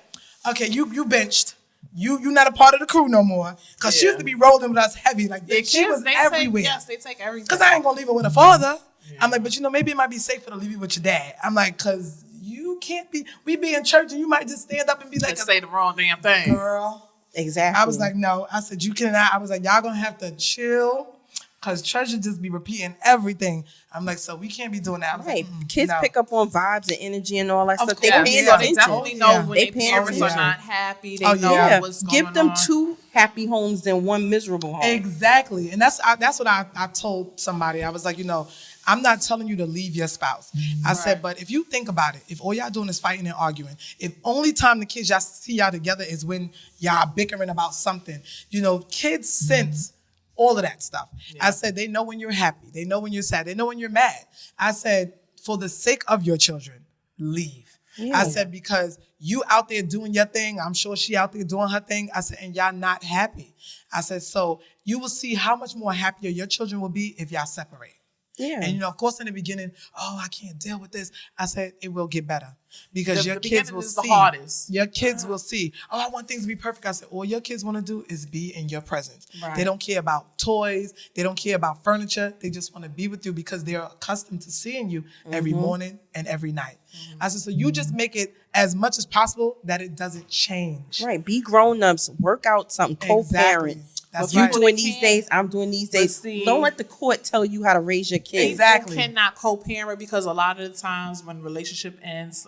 okay, you benched. You not a part of the crew no more. Because she used to be rolling with us heavy. Like, she was everywhere.
They take everything.
Because I ain't going to leave her with her father. Yeah. I'm like, but maybe it might be safer to leave you with your dad. I'm like, because you can't be, we be in church and you might just stand up and be like,
say the wrong damn thing.
Girl.
Exactly.
I was like, no. I said, you cannot. I was like, y'all going to have to chill. Because Treasure just be repeating everything. I'm like, so we can't be doing that.
Right. Kids pick up on vibes and energy and all that stuff.
They definitely know when their parents are not happy. They know what's going on.
Give them 2 happy homes than 1 miserable home.
Exactly. And that's what I told somebody. I was like, I'm not telling you to leave your spouse. I said, but if you think about it, if all y'all doing is fighting and arguing, if only time the kids y'all see y'all together is when y'all bickering about something, kids sense all of that stuff. Yeah. I said, they know when you're happy. They know when you're sad. They know when you're mad. I said, for the sake of your children, leave. Yeah. I said, because you out there doing your thing. I'm sure she out there doing her thing. I said, and y'all not happy. I said, so you will see how much more happier your children will be if y'all separate. Yeah. And, of course, in the beginning, I can't deal with this. I said, it will get better because your kids will see. The hardest. Your kids will see, I want things to be perfect. I said, all your kids want to do is be in your presence. Right. They don't care about toys. They don't care about furniture. They just want to be with you because they're accustomed to seeing you every morning and every night. Mm-hmm. I said, so you just make it as much as possible that it doesn't change.
Right. Be grown-ups. Work out something. Co-parent. That's you doing these days, I'm doing these days. See, don't let the court tell you how to raise your kids.
Exactly. You cannot co-parent because a lot of the times when relationship ends,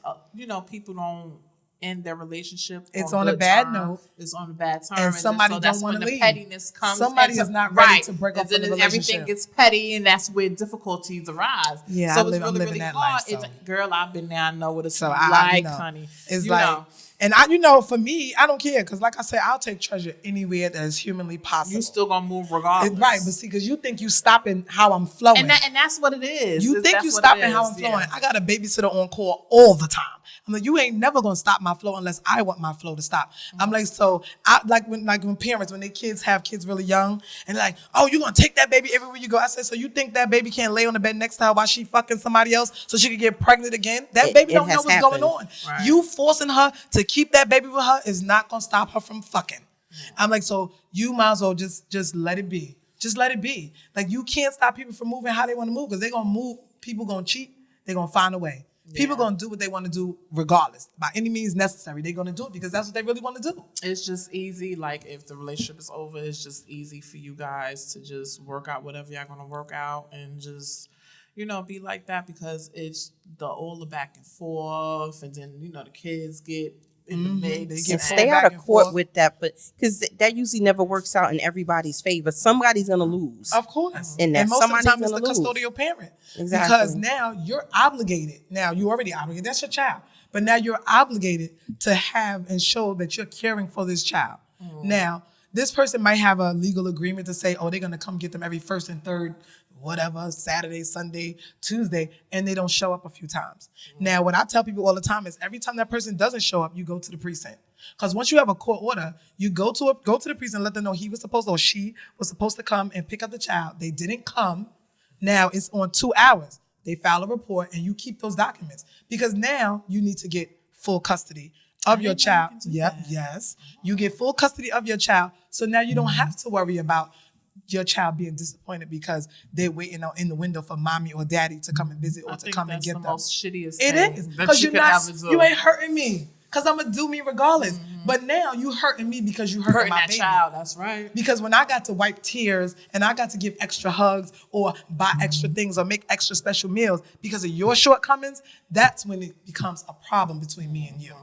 people don't end their relationship.
It's on a bad note.
It's on a bad term.
And somebody don't want to leave.
Pettiness comes.
Somebody is not ready to break up the relationship.
Everything gets petty, and that's where difficulties arise.
Yeah,
so it's really hard. Girl, I've been there. I know what it's like, honey.
It's like. And for me, I don't care because, like I said, I'll take Treasure anywhere that is humanly possible.
You still gonna move regardless,
right? But see, because you think you stopping how I'm flowing,
and that's what it is.
You think you stopping how I'm flowing. I got a babysitter on call all the time. I'm like, you ain't never gonna stop my flow unless I want my flow to stop. I'm like, so I like when parents, when their kids have kids really young, and they're like, oh, you gonna take that baby everywhere you go. I said, so you think that baby can't lay on the bed next to her while she fucking somebody else so she can get pregnant again? That baby don't know what's going on. Right. You forcing her to keep that baby with her is not gonna stop her from fucking. I'm like, so you might as well just let it be. Just let it be. Like, you can't stop people from moving how they want to move, because they're going to move. People going to cheat. They're going to find a way. Yeah. People going to do what they want to do regardless. By any means necessary, they're going to do it because that's what they really want to do.
It's just easy. Like, if the relationship is over, it's just easy for you guys to just work out whatever y'all going to work out and just, be like that, because it's all the back and forth, and then, the kids get in the mix.
They stay out of court with that, but because that usually never works out in everybody's favor. Somebody's gonna lose.
Of course.
And
most of the time it's the custodial parent.
Exactly.
Because now you're obligated. Now you're already obligated. That's your child. But now you're obligated to have and show that you're caring for this child. Now, this person might have a legal agreement to say, oh, they're gonna come get them every first and third, whatever, Saturday, Sunday, Tuesday, and they don't show up a few times. Now, what I tell people all the time is every time that person doesn't show up, you go to the precinct. Because once you have a court order, you go to the precinct and let them know he was supposed to, or she was supposed to come and pick up the child. They didn't come. Now it's on 2 hours. They file a report and you keep those documents, because now you need to get full custody of your child. Yes. You get full custody of your child. So now you don't have to worry about your child being disappointed because they're waiting out in the window for mommy or daddy to come and visit or to come and get them.
That's the most shittiest
thing. It is. Because you ain't hurting me. Because I'm going to do me regardless. But now you hurting me because you hurting my
that
baby.
Child. That's right.
Because when I got to wipe tears and I got to give extra hugs or buy extra things or make extra special meals because of your shortcomings, that's when it becomes a problem between me and you.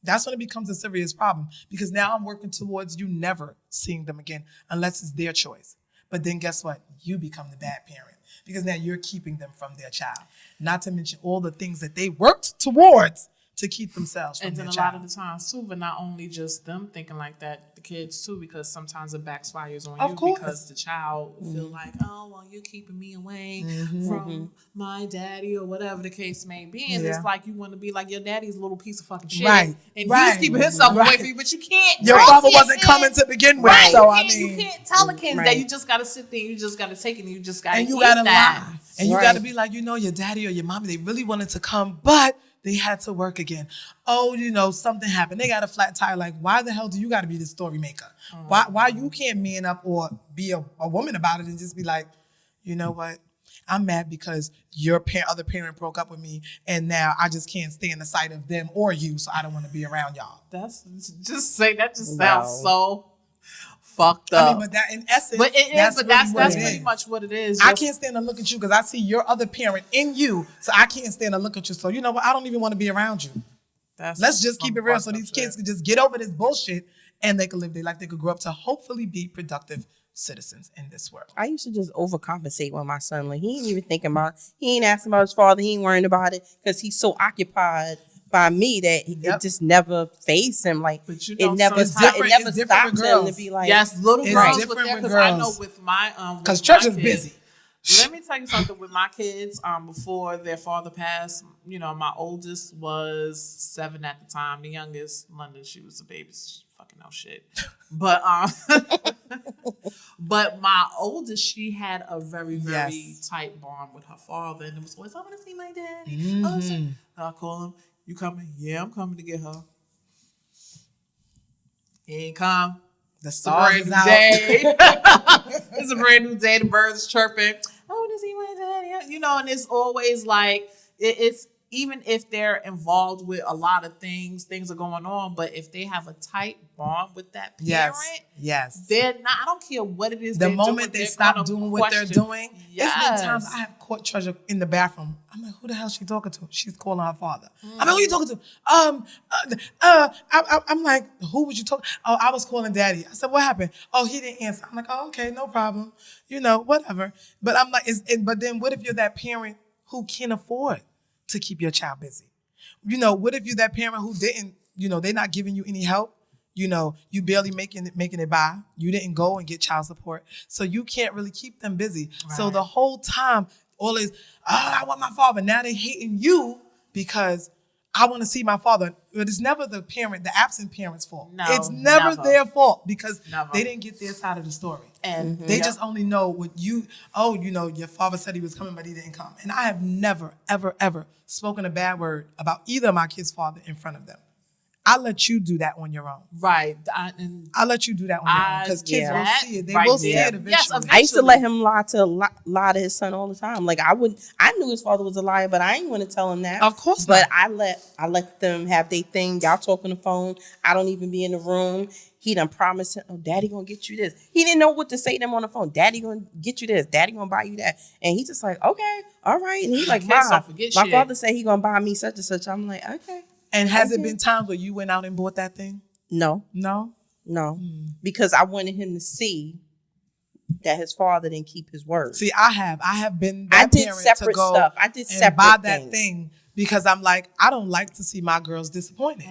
That's when it becomes a serious problem, because now I'm working towards you never seeing them again unless it's their choice. But then guess what? You become the bad parent because now you're keeping them from their child. Not to mention all the things that they worked towards to keep themselves from their child. And then
a lot of the times too, but not only just them thinking like that, the kids too, because sometimes it backfires on you because the child feel like, oh, well, you're keeping me away from my daddy or whatever the case may be. And it's like you want to be like your daddy's a little piece of fucking shit. Right. And he's keeping himself away from you, but you can't.
Your father wasn't coming to begin with.
Right.
So
you can't tell the kids that. You just got to sit there, you just got to take it, and you just got to
eat that. Lie. And you got to be like, your daddy or your mommy, they really wanted to come, but they had to work again. Oh, something happened. They got a flat tire. Like, why the hell do you got to be the story maker? Why you can't man up or be a woman about it and just be like, you know what? I'm mad because your other parent broke up with me, and now I just can't stay in the sight of them or you, so I don't want to be around y'all.
That just sounds so fucked up.
I mean, but that in essence,
that's pretty much what it is.
I can't stand to look at you because I see your other parent in you, so I can't stand to look at you. So you know what? I don't even want to be around you. Let's just keep it real, so these kids can just get over this bullshit and they can live their life. They could grow up to hopefully be productive citizens in this world.
I used to just overcompensate with my son. Like, he ain't even thinking about it. He ain't asking about his father. He ain't worrying about it because he's so occupied by me that it just never faced him. Like, it never stopped him to be like,
yes, little girls with that, because I know with my
because church is busy.
Let me tell you something with my kids. Before their father passed, my oldest was 7 at the time. The youngest, London, she was a baby. She fucking no shit. But but my oldest, she had a very, very tight bond with her father, and it was always, I want to see my daddy. I call him. You coming? Yeah, I'm coming to get her. He ain't come.
It's a brand new
day. It's a brand new day. The birds chirping. I want to see my daddy. And it's always like, it's even if they're involved with a lot of things are going on, but if they have a tight bond with that parent, they're not, I don't care what it is.
The moment they stop doing what they're doing, there's been times I have caught Treasure in the bathroom. I'm like, who the hell is she talking to? She's calling her father. I'm like, who are you talking to? I'm like, who was you talking? Oh, I was calling daddy. I said, what happened? Oh, he didn't answer. I'm like, oh, okay, no problem. Whatever. But I'm like, but then what if you're that parent who can't afford to keep your child busy? What if you're that parent who didn't, they're not giving you any help? You barely making it by. You didn't go and get child support. So you can't really keep them busy. Right. So the whole time, all is, I want my father. Now they hating you because I want to see my father. But it's never the absent parent's fault.
No,
it's never their fault because they didn't get their side of the story.
And
they just only know what your father said he was coming, but he didn't come. And I have never, ever, ever spoken a bad word about either of my kids' father in front of them. I let you do that on your own.
Right.
I let you do that on your own because kids will see it. They will see it eventually.
Yes, eventually.
I used to let him lie to his son all the time. Like I knew his father was a liar, but I ain't want to tell him that.
Of course
but
not.
I
let
them have their thing. Y'all talk on the phone. I don't even be in the room. He done promised him, oh, daddy gonna get you this. He didn't know what to say to them on the phone. Daddy gonna get you this. Daddy gonna buy you that. And he's just like, okay, all right. And he's like, Mom, my father said he gonna buy me such and such. I'm like, okay.
And has it been times where you went out and bought that thing?
No. Because I wanted him to see that his father didn't keep his word.
See, I have been that parent
separate
to go
stuff. I did separate
and buy that
things.
thing because I'm like, I don't like to see my girls disappointed.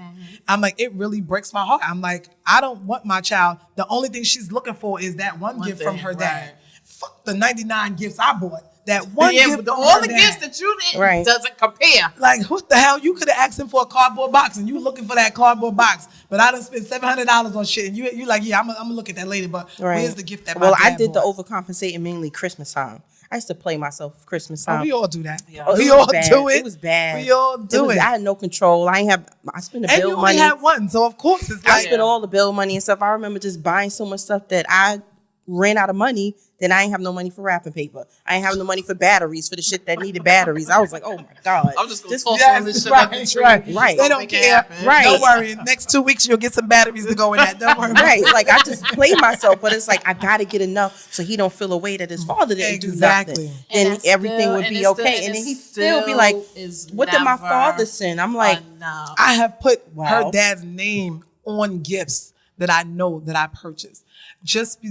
I'm like, it really breaks my heart. I'm like, I don't want my child. The only thing she's looking for is that one gift from her dad. Fuck the 99 gifts I bought. That one gift from
all
her
the
dad.
gifts that you did doesn't compare.
Like, what the hell? You could have asked him for a cardboard box and you looking for that cardboard box. But I done spent $700 on shit. And you like, yeah, I'm gonna look at that later. But where's the gift that my dad
I did
bought?
the overcompensating mainly Christmas time. I used to play myself Christmas time.
Oh, we all do that.
Yeah.
We all do it.
It was bad.
We all do it.
I had no control. I spent the bill money.
And you only had one, so of course it's like.
I spent all the bill money and stuff. I remember just buying so much stuff that I ran out of money. Then I ain't have no money for wrapping paper. I ain't have no money for batteries, for the shit that needed batteries. I was like, oh my God.
I'm just going to toss all this shit up the tree.
Right.
They don't care.
Right.
Don't worry. Next 2 weeks, you'll get some batteries to go in that. Don't worry.
Right. Like, I just played myself, but it's like, I got to get enough so he don't feel a way that his father didn't do nothing. Then everything would be okay. And then he'd still be like, what did my father send? I'm like,
I have put her dad's name on gifts that I know that I purchased. Just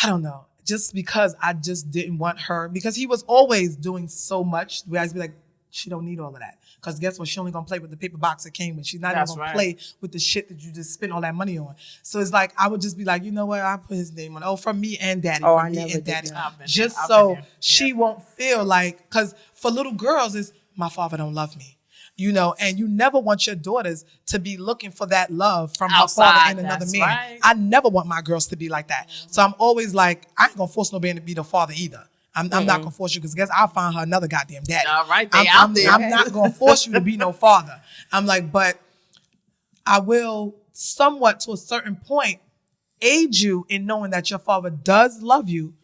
I don't know. Just because I just didn't want her, because he was always doing so much, where I'd be like, she don't need all of that. Because guess what? She only gonna play with the paper box it came with. She's not even gonna play with the shit that you just spent all that money on. So it's like, I would just be like, you know what? I'll put his name on it. Oh, from me and daddy.
Oh,
from
I
me
never
and
did
daddy.
that.
Just so she won't feel like, because for little girls, it's my father don't love me. You know, and you never want your daughters to be looking for that love from her father and another man. Right. I never want my girls to be like that. So I'm always like, I ain't gonna force no man to be the father either. I'm not gonna force you because guess I'll find her another goddamn daddy.
All right,
I'm not gonna force you to be no father. I'm like, but I will somewhat to a certain point aid you in knowing that your father does love you.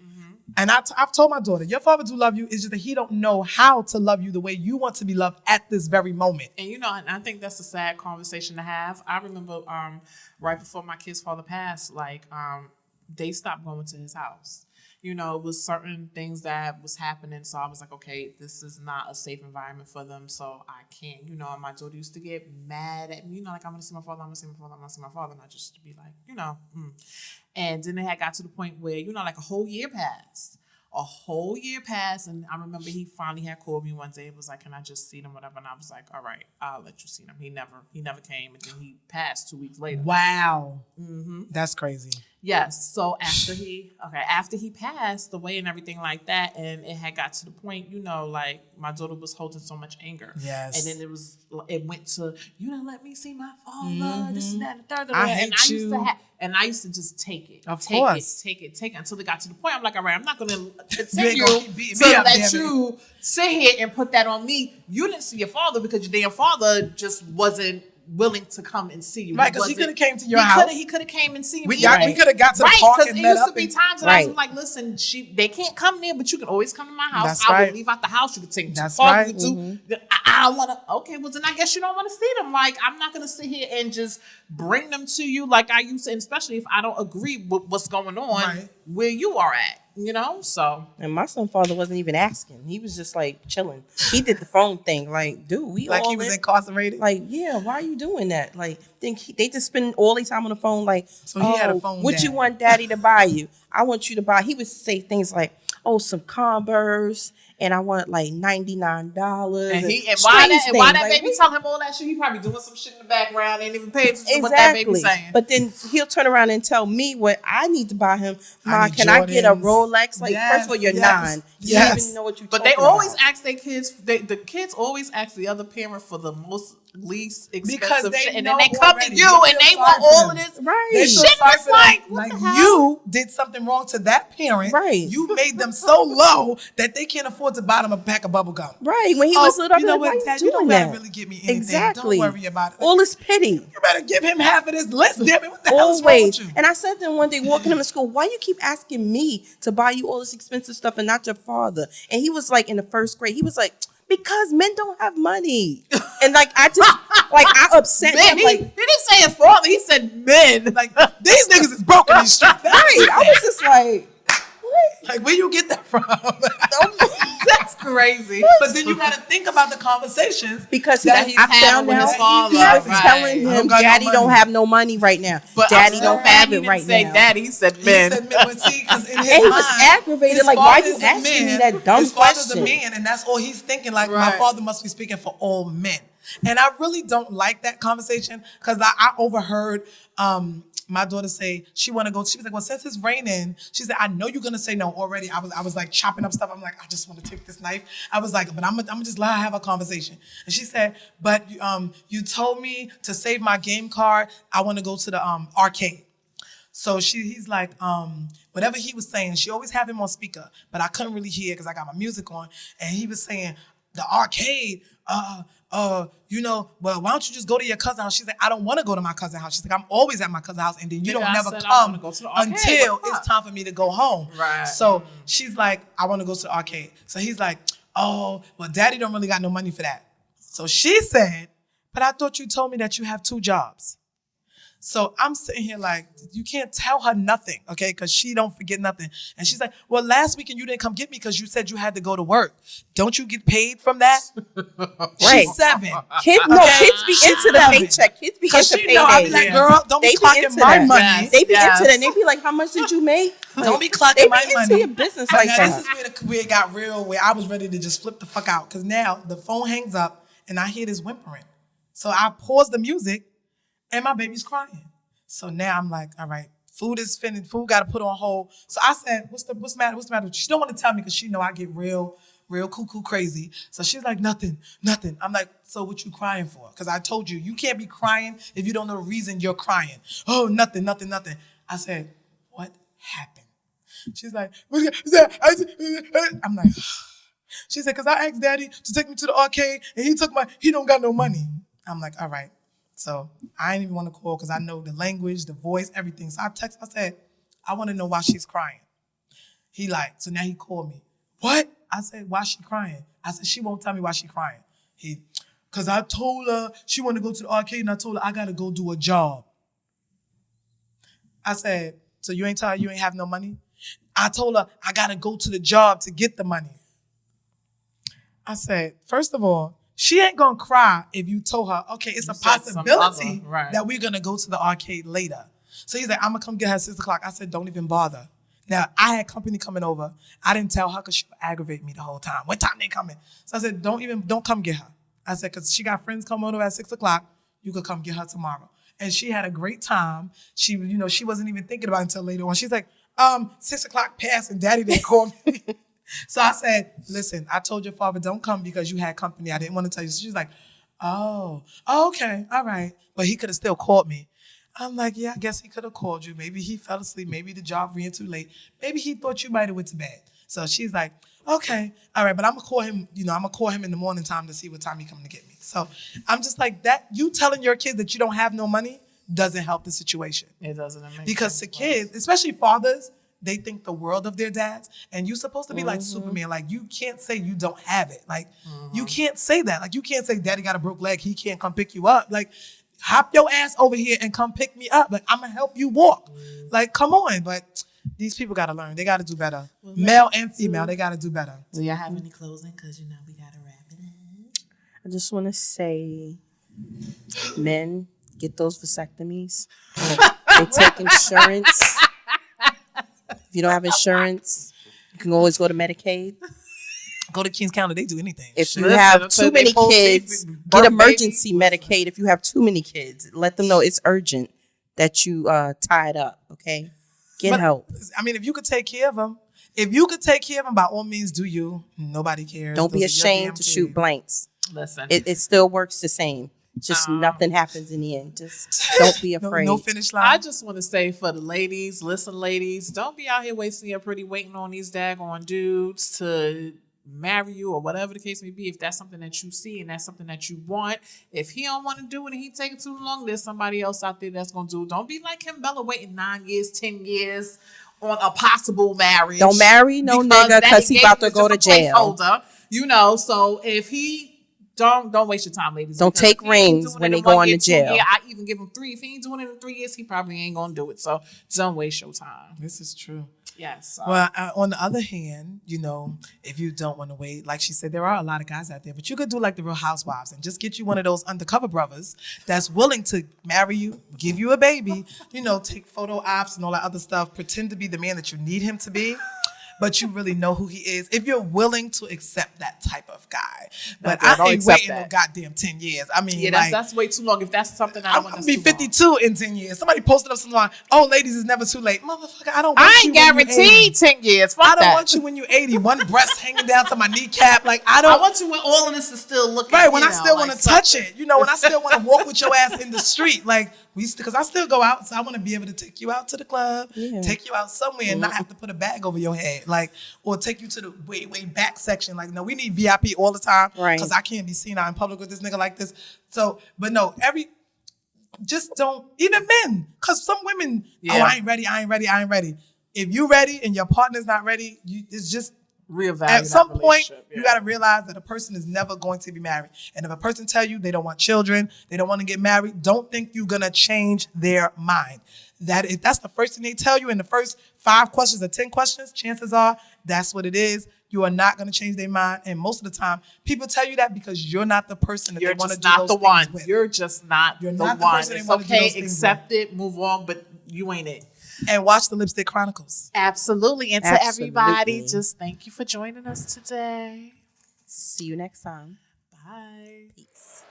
And I've told my daughter, your father do love you. It's just that he don't know how to love you the way you want to be loved at this very moment.
And you know, and I think that's a sad conversation to have. I remember right before my kid's father passed, like they stopped going to his house. You know, it was certain things that was happening. So I was like, okay, this is not a safe environment for them. So I can't, you know, and my daughter used to get mad at me, you know, like, I'm going to see my father, I'm going to see my father, I'm going to see my father. And I just be like, you know, And then it had got to the point where, you know, like a whole year passed. And I remember he finally had called me one day and was like, can I just see them, whatever? And I was like, all right, I'll let you see them. He never came. And then he passed 2 weeks later.
Wow. That's crazy.
Yes. So after he passed away and everything like that, and it had got to the point, you know, like my daughter was holding so much anger.
Yes.
And then it went to, you didn't let me see my father, this and that, and the third.
I hate you.
And I used to just take it. Take it until it got to the point. I'm like, all right, I'm not going to continue to let you sit here and put that on me. You didn't see your father because your damn father just wasn't willing to come and see you.
Right, because he could have came to your house.
He could have came and seen you.
We could have got to the park and met up.
Because there used to be times that I was like, listen, they can't come there, but you can always come to my house.
That's
I will leave out the house. You can take them to the park. You can do. I don't want to. Okay, well then I guess you don't want to see them. Like, I'm not going to sit here and just bring them to you like I used to, and especially if I don't agree with what's going on where you are at. You know, so.
And my son's father wasn't even asking. He was just like chilling. He did the phone thing. Like, dude,
like he was incarcerated.
Like, yeah, why are you doing that? Like, they just spend all their time on the phone. Like,
so he had a phone.
What you want daddy to buy you? I want you to buy. He would say things like, some Converse, and I want like $99.
And why that baby telling him all that shit? He probably doing some shit in the background, ain't even paying attention to what that baby saying.
But then he'll turn around and tell me what I need to buy him. Ma, can I get a Rolex? Like, first of all, you're 9. You don't even know what you're talking about.
But they always ask their kids. The kids always ask the other parent for the least expensive shit, and then they come to you and they want all of this shit. It's like what the hell?
You did something wrong to that parent.
Right.
You made them so low that they can't afford to buy them a pack of bubble gum.
Right. When he was little,
you know
like,
what, Dad? You don't gotta really give me anything.
Exactly.
Don't worry about it.
All this pity.
You better give him half of this list, damn it. What the hell is wrong with you?
And I said to him one day, walking him to school, why you keep asking me to buy you all this expensive stuff and not your father? And he was like in the 1st grade. He was like, because men don't have money. And like I upset him.
He didn't say his father, he said men.
Like these niggas is broken these streets.
Right. I was just like, what?
Like where you get that from?
That's crazy.
But then you gotta think about the conversations.
Because
that he's having with his father.
He was telling him, Daddy don't have no money right now.
But
Daddy don't have it right
now. Daddy, he said men.
He said men, but see, because in his
and he
mind,
was aggravated, like, why you asking me that dumb
his
question?
His father's a man, and that's all he's thinking. Like, my father must be speaking for all men. And I really don't like that conversation because I overheard my daughter say she want to go. She was like, well, since it's raining, she said, I know you're going to say no already. I was like chopping up stuff. I'm like, I just want to take this knife. I was like, but I'm gonna just let her have a conversation. And she said, but you told me to save my game card. I want to go to the arcade. So he's like, whatever he was saying, she always have him on speaker, but I couldn't really hear because I got my music on. And he was saying, the arcade, well, why don't you just go to your cousin's house? She's like, I don't want to go to my cousin's house. She's like, I'm always at my cousin's house, and then you don't never come until it's time for me to go home.
Right.
So she's like, I want to go to the arcade. So he's like, oh, well, Daddy don't really got no money for that. So she said, but I thought you told me that you have 2 jobs. So I'm sitting here like, you can't tell her nothing, okay? Because she don't forget nothing. And she's like, well, last weekend you didn't come get me because you said you had to go to work. Don't you get paid from that?
Right.
She's 7.
Kids be into the paycheck. Kids be into payday.
I be like, girl, don't be clocking my money.
Yes.
They be into that. They be like, how much did you make?
Don't be clocking my money.
They be into your business like that.
This is where it got real, where I was ready to just flip the fuck out. Because now the phone hangs up and I hear this whimpering. So I pause the music and my baby's crying. So now I'm like, all right, food is finished. Food got to put on hold. So I said, what's the matter? What's the matter? She don't want to tell me because she know I get real cuckoo crazy. So she's like, nothing. I'm like, so what you crying for? Because I told you, you can't be crying if you don't know the reason you're crying. Oh, nothing. I said, what happened? She's like, I'm like, she said, because I asked Daddy to take me to the arcade and he don't got no money. I'm like, all right. So I didn't even want to call because I know the language, the voice, everything. So I said, I want to know why she's crying. So now he called me. What? I said, why she crying? I said, she won't tell me why she crying. Because I told her she wanted to go to the arcade and I told her I got to go do a job. I said, so you ain't tell her you ain't have no money? I told her I got to go to the job to get the money. I said, first of all, she ain't going to cry if you told her, okay, it's a possibility that we're going to go to the arcade later. So he's like, I'm going to come get her at 6 o'clock. I said, don't even bother. Now, I had company coming over. I didn't tell her because she would aggravate me the whole time. What time they coming? So I said, don't come get her. I said, because she got friends coming over at 6 o'clock. You could come get her tomorrow. And she had a great time. She wasn't even thinking about it until later on. She's like, 6 o'clock passed and Daddy didn't call me. So I said, listen, I told your father don't come because you had company. I didn't want to tell you. So she's like, oh, okay, all right. But he could have still called me. I'm like, yeah, I guess he could have called you. Maybe he fell asleep. Maybe the job ran too late. Maybe he thought you might have went to bed. So she's like, okay, all right. But I'm going to call him, I'm going to call him in the morning time to see what time he coming to get me. So I'm just like, that. You telling your kids that you don't have no money doesn't help the situation.
It doesn't.
Because to kids, especially fathers, they think the world of their dads, and you're supposed to be like Superman. Like, you can't say you don't have it. Like, you can't say that. Like, you can't say Daddy got a broke leg, he can't come pick you up. Like, hop your ass over here and come pick me up. Like, I'm going to help you walk. Like, come on. But these people got to learn. They got to do better. Well, male and female, they got to do better.
Do y'all have any closing? Because, we got to wrap it up.
I just want to say, men, get those vasectomies. They take insurance. If you don't have insurance, can always go to Medicaid.
Go to Kings County. They do anything.
If you have too many kids, get emergency Medicaid. If you have too many kids, let them know it's urgent that you tied up. Okay, get help.
I mean, if you could take care of them, by all means, do you. Nobody cares.
Don't be ashamed to shoot blanks.
Listen,
it still works the same. Just nothing happens in the end. Just don't be afraid.
No finish line.
I just want to say for the ladies, listen, ladies, don't be out here wasting your pretty waiting on these daggone dudes to marry you or whatever the case may be. If that's something that you see and that's something that you want, if he don't want to do it and he taking too long, there's somebody else out there that's going to do it. Don't be like Kimbella waiting 9 years, 10 years on a possible marriage.
Don't marry no nigga because he about to go to jail.
You know, so if he don't waste your time, ladies.
Don't take rings when they go on to jail.
Yeah, I even give him 3. If he ain't doing it in 3 years, he probably ain't gonna do it. So don't waste your time.
This is true.
Yes.
Well, on the other hand, you know, if you don't want to wait, like she said, there are a lot of guys out there, but you could do like the Real Housewives and just get you one of those undercover brothers that's willing to marry you, give you a baby, you know, take photo ops and all that other stuff, pretend to be the man that you need him to be. But you really know who he is if you're willing to accept that type of guy. But I ain't waiting no goddamn 10 years. I mean,
yeah, that's way too long. If that's something I want to
be 52 in 10 years. Somebody posted up something like, "Oh, ladies, it's never too late." Motherfucker, I don't want
I ain't guaranteed 10 years. Fuck
I don't want you when you're 80. One breast hanging down to my kneecap. Like I
want you when all of this is still looking.
Right, when I still want to touch it. You know, when I still want to walk with your ass in the street. Like because I still go out, so I want to be able to take you out to the club, take you out somewhere, and not have to put a bag over your head, like, or take you to the way back section. Like, no, we need VIP all the time, right? Because I can't be seen out in public with this nigga like this. So, but no, just don't, even men, because some women, I ain't ready. If you ready and your partner's not ready, it's just reevaluate. At some point, you got to realize that a person is never going to be married. And if a person tell you they don't want children, they don't want to get married, don't think you're going to change their mind. That if that's the first thing they tell you in the first 5 questions or 10 questions, chances are that's what it is. You are not going to change their mind. And most of the time, people tell you that because you're not the person that they want to do those things with.
You're just not the one. It's okay, accept it, move on, but you ain't it.
And watch the Lipstick Chronicles.
Absolutely. And to everybody, just thank you for joining us today.
See you next time.
Bye.
Peace.